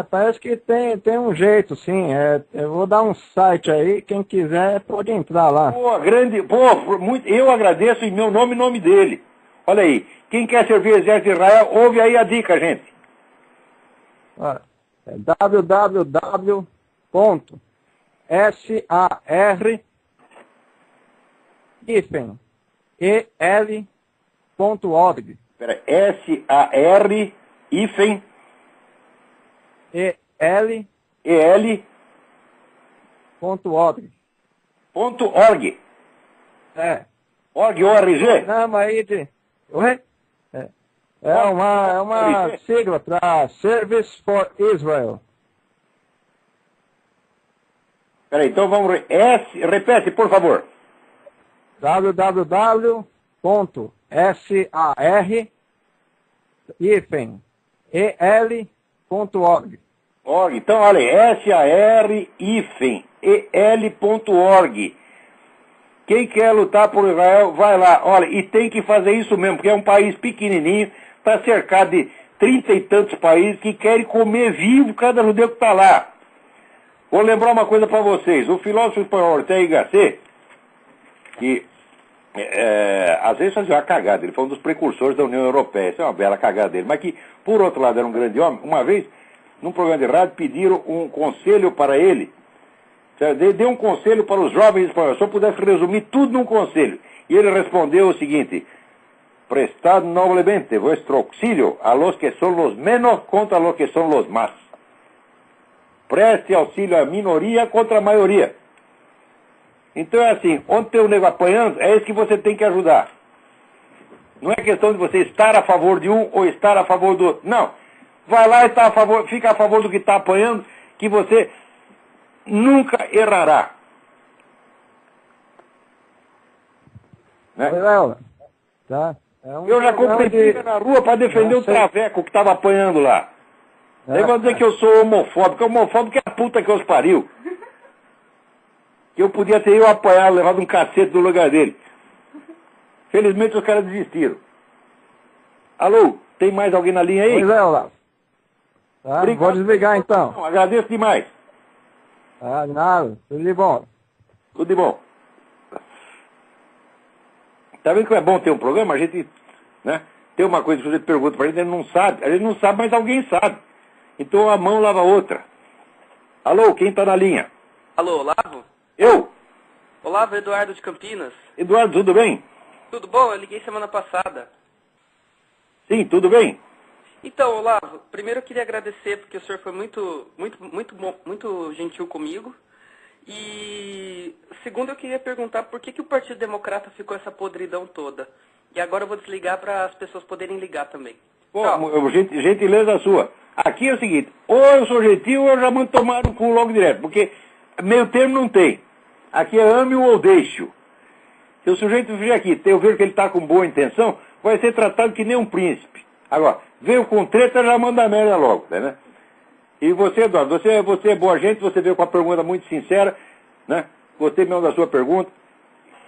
Parece que tem um jeito, sim. Eu vou dar um site aí, quem quiser pode entrar lá. Eu agradeço em meu nome e nome dele. Olha aí, quem quer servir o exército de Israel, ouve aí a dica, gente. É www.sar-el.org. Espera, S-A-R-EL... .org. .org. Org, O-R-G? Não, aí de... Oi? É uma sigla para Service for Israel. Peraí, então vamos... repete, por favor. www.sar-el.org. Então, olha aí, SAR-EL.org. Quem quer lutar por Israel, vai lá. Olha, e tem que fazer isso mesmo, porque é um país pequenininho, está cercado de 30 e tantos países que querem comer vivo cada judeu que está lá. Vou lembrar uma coisa para vocês. O filósofo espanhol Ortega y Gasset, que às vezes fazia uma cagada, ele foi um dos precursores da União Europeia, isso é uma bela cagada dele, mas que, por outro lado, era um grande homem. Uma vez, num programa de rádio, pediram um conselho para ele. Deu um conselho para os jovens espanhóis, se eu pudesse resumir tudo num conselho. E ele respondeu o seguinte: prestad noblemente vuestro auxilio a los que son los menos contra los que son los más. Preste auxílio à minoria contra a maioria. Então é assim, onde tem o nego apanhando, é esse que você tem que ajudar. Não é questão de você estar a favor de um ou estar a favor do outro. Não. Vai lá e fica a favor do que está apanhando, que você nunca errará. Né? Tá? Eu já comprei briga na rua para defender o traveco que estava apanhando lá. Aí vão dizer que eu sou homofóbico. Homofóbico é a puta que os pariu. Que eu podia ter apanhado, levado um cacete no lugar dele. Felizmente os caras desistiram. Alô, tem mais alguém na linha aí? Pois é, Olavo. Tá, vou desligar então. Não, agradeço demais. Nada, tudo de bom. Tudo de bom. Tá vendo que é bom ter um programa? A gente, né, tem uma coisa que você pergunta pra gente, a gente não sabe, mas alguém sabe. Então a mão lava a outra. Alô, quem tá na linha? Alô, Olavo? Eu? Olavo, Eduardo de Campinas. Eduardo, tudo bem? Tudo bom? Eu liguei semana passada. Sim, tudo bem. Então, Olavo, primeiro eu queria agradecer porque o senhor foi muito gentil comigo. E segundo eu queria perguntar por que o Partido Democrata ficou essa podridão toda. E agora eu vou desligar para as pessoas poderem ligar também. Bom, gentileza sua. Aqui é o seguinte, ou eu sou gentil ou eu já mando tomar no cu logo direto, porque meio termo não tem. Aqui é ame ou deixo. Se o sujeito vier aqui, eu ver que ele está com boa intenção, vai ser tratado que nem um príncipe. Agora, veio com treta, já manda merda logo, né? E você, Eduardo, você é boa gente, você veio com uma pergunta muito sincera, né? Gostei mesmo da sua pergunta.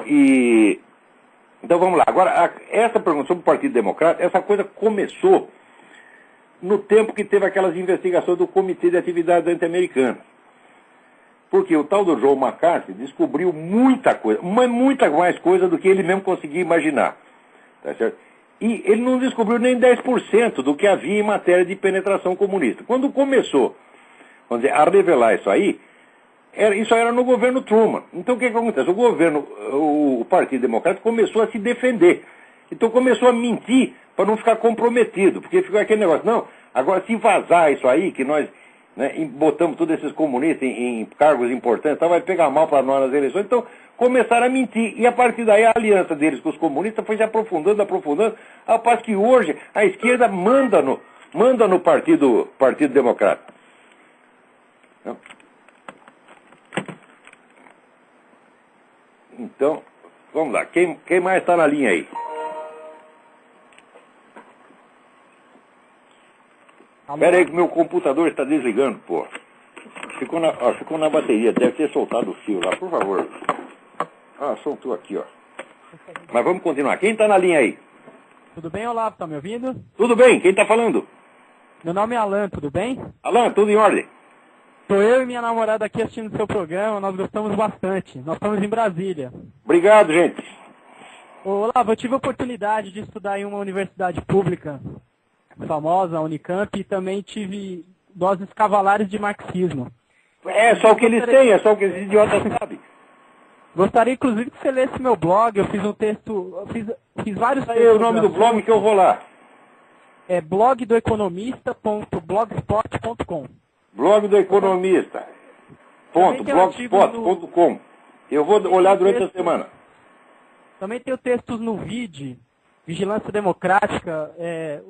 E então vamos lá. Agora, essa pergunta sobre o Partido Democrata, essa coisa começou no tempo que teve aquelas investigações do Comitê de Atividades Anti-Americanas. Porque o tal do Joe McCarthy descobriu muita coisa, mas muita mais coisa do que ele mesmo conseguia imaginar. Tá certo? E ele não descobriu nem 10% do que havia em matéria de penetração comunista. Quando começou, vamos dizer, a revelar isso aí, isso era no governo Truman. Então o que acontece? O Partido Democrata começou a se defender. Então começou a mentir para não ficar comprometido. Porque ficou aquele negócio, não, agora se vazar isso aí, que nós, né, botamos todos esses comunistas em cargos importantes, então vai pegar mal para nós nas eleições. Então começaram a mentir. E a partir daí a aliança deles com os comunistas foi se aprofundando, ao passo que hoje a esquerda manda no Partido Democrata. Então, vamos lá. Quem mais está na linha aí? Espera aí que meu computador está desligando, pô. ficou na bateria, deve ter soltado o fio lá, por favor. Soltou aqui, ó. Mas vamos continuar. Quem está na linha aí? Tudo bem, Olavo? Tá me ouvindo? Tudo bem, quem está falando? Meu nome é Alan, tudo bem? Alan, tudo em ordem? Tô eu e minha namorada aqui assistindo o seu programa, nós gostamos bastante. Nós estamos em Brasília. Obrigado, gente. Ô, Olavo, eu tive a oportunidade de estudar em uma universidade pública famosa, a Unicamp, e também tive doses cavalares de marxismo. É só o que eles têm, é só o que esses idiotas sabem. Gostaria, inclusive, que você lesse meu blog. Eu fiz um texto, eu fiz vários textos. Aí o nome do blog que eu vou lá. É blogdoeconomista.blogspot.com. Blog do Economista. .blogspot.com. Eu vou olhar durante a semana. Também tenho textos no VID, Vigilância Democrática.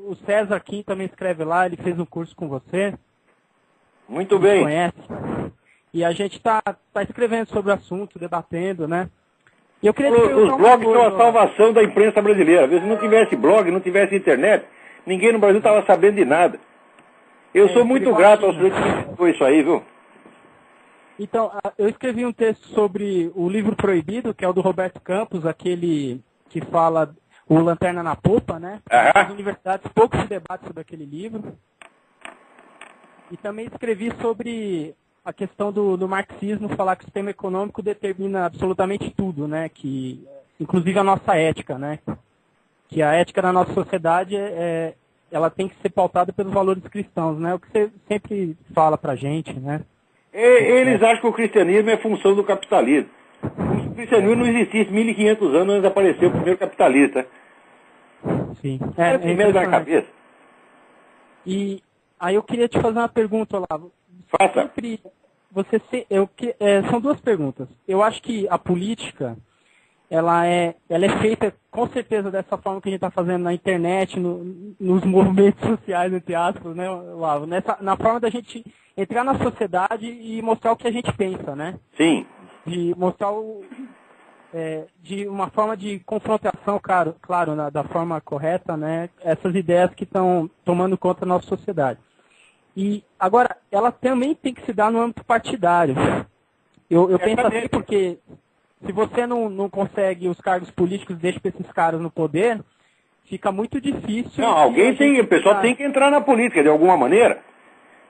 O César Kim também escreve lá, ele fez um curso com você. Muito bem. Conhece. E a gente está escrevendo sobre o assunto, debatendo, né? E eu queria os blogs são a salvação da imprensa brasileira. Às vezes, se não tivesse blog, não tivesse internet, ninguém no Brasil estava sabendo de nada. Eu sou muito grato ao senhor que citou isso aí, viu? Então, eu escrevi um texto sobre o livro proibido, que é o do Roberto Campos, aquele que fala o Lanterna na Popa, né? Nas universidades pouco se debate sobre aquele livro. E também escrevi sobre a questão do marxismo, falar que o sistema econômico determina absolutamente tudo, né? Que, inclusive a nossa ética, né? Que a ética da nossa sociedade ela tem que ser pautada pelos valores cristãos, né? O que você sempre fala pra gente, né? Eles acham que o cristianismo é função do capitalismo. O cristianismo não existisse 1500 anos antes de aparecer o primeiro capitalista. Sim. É primeiro na cabeça. E aí eu queria te fazer uma pergunta, Olavo. Faça. São duas perguntas. Eu acho que a política ela é feita com certeza dessa forma que a gente está fazendo na internet, nos movimentos sociais, entre aspas, né, Olavo? Na forma da gente entrar na sociedade e mostrar o que a gente pensa, né? Sim. De mostrar de uma forma de confrontação, claro, da forma correta, né? Essas ideias que estão tomando conta da nossa sociedade. E agora, ela também tem que se dar no âmbito partidário. Eu penso assim porque se você não consegue os cargos políticos, deixa para esses caras no poder, fica muito difícil. Não, o pessoal tem que entrar na política de alguma maneira.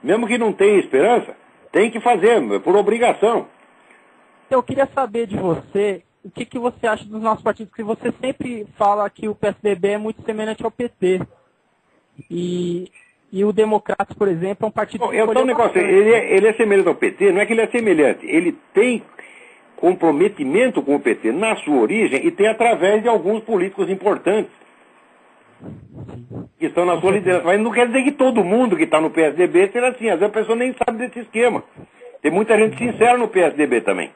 Mesmo que não tenha esperança, tem que fazer, por obrigação. Eu queria saber de você, o que você acha dos nossos partidos, porque você sempre fala que o PSDB é muito semelhante ao PT. E o Democratas, por exemplo, é um partido que ele é semelhante ao PT, não é que ele é semelhante, ele tem comprometimento com o PT na sua origem e tem através de alguns políticos importantes que estão na sua liderança. Mas não quer dizer que todo mundo que está no PSDB seja assim. Às vezes a pessoa nem sabe desse esquema. Tem muita gente sincera no PSDB também.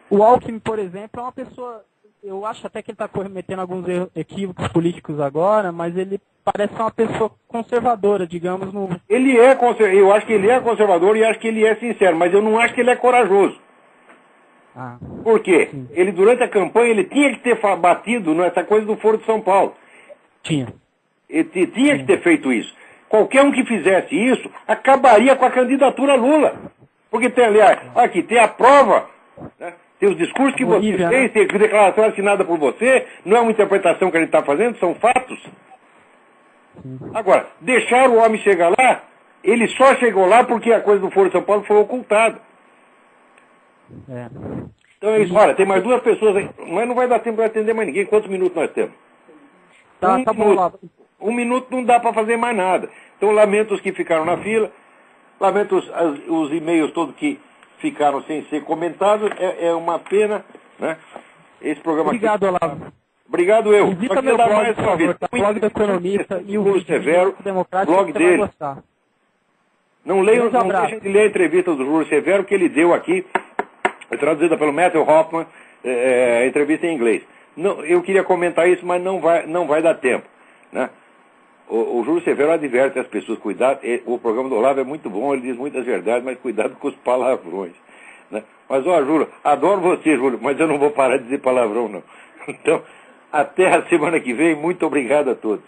O Alckmin, por exemplo, é uma pessoa... Eu acho até que ele está cometendo alguns equívocos políticos agora, mas ele parece uma pessoa conservadora, digamos. Eu acho que ele é conservador e acho que ele é sincero, mas eu não acho que ele é corajoso. Por quê? Sim. Ele, durante a campanha, ele tinha que ter batido nessa coisa do Foro de São Paulo. Ele tinha que ter feito isso. Qualquer um que fizesse isso, acabaria com a candidatura Lula. Porque tem, aliás, aqui tem a prova, né? Tem os discursos que você fez, tem a declaração assinada por você, não é uma interpretação que a gente está fazendo, são fatos. Agora, deixar o homem chegar lá, ele só chegou lá porque a coisa do Foro de São Paulo foi ocultada. Então é isso. Olha, tem mais duas pessoas aí, mas não vai dar tempo para atender mais ninguém. Quantos minutos nós temos? Tá bom lá. Um minuto não dá para fazer mais nada. Então lamento os que ficaram na fila, lamento os e-mails todos que ficaram sem ser comentados. É uma pena, né? Esse programa Obrigado, Olavo. Obrigado, eu. Visita meu blog, por favor, tá? Blog do Economista e o Júlio Severo, blog dele. Não deixe de ler a entrevista do Júlio Severo que ele deu aqui, traduzida pelo Matthew Hoffman, a entrevista em inglês. Não, eu queria comentar isso, mas não vai dar tempo, né? O Júlio Severo adverte as pessoas, cuidado, o programa do Olavo é muito bom, ele diz muitas verdades, mas cuidado com os palavrões, né? Mas, Júlio, adoro você, Júlio, mas eu não vou parar de dizer palavrão, não. Então, até a semana que vem, muito obrigado a todos.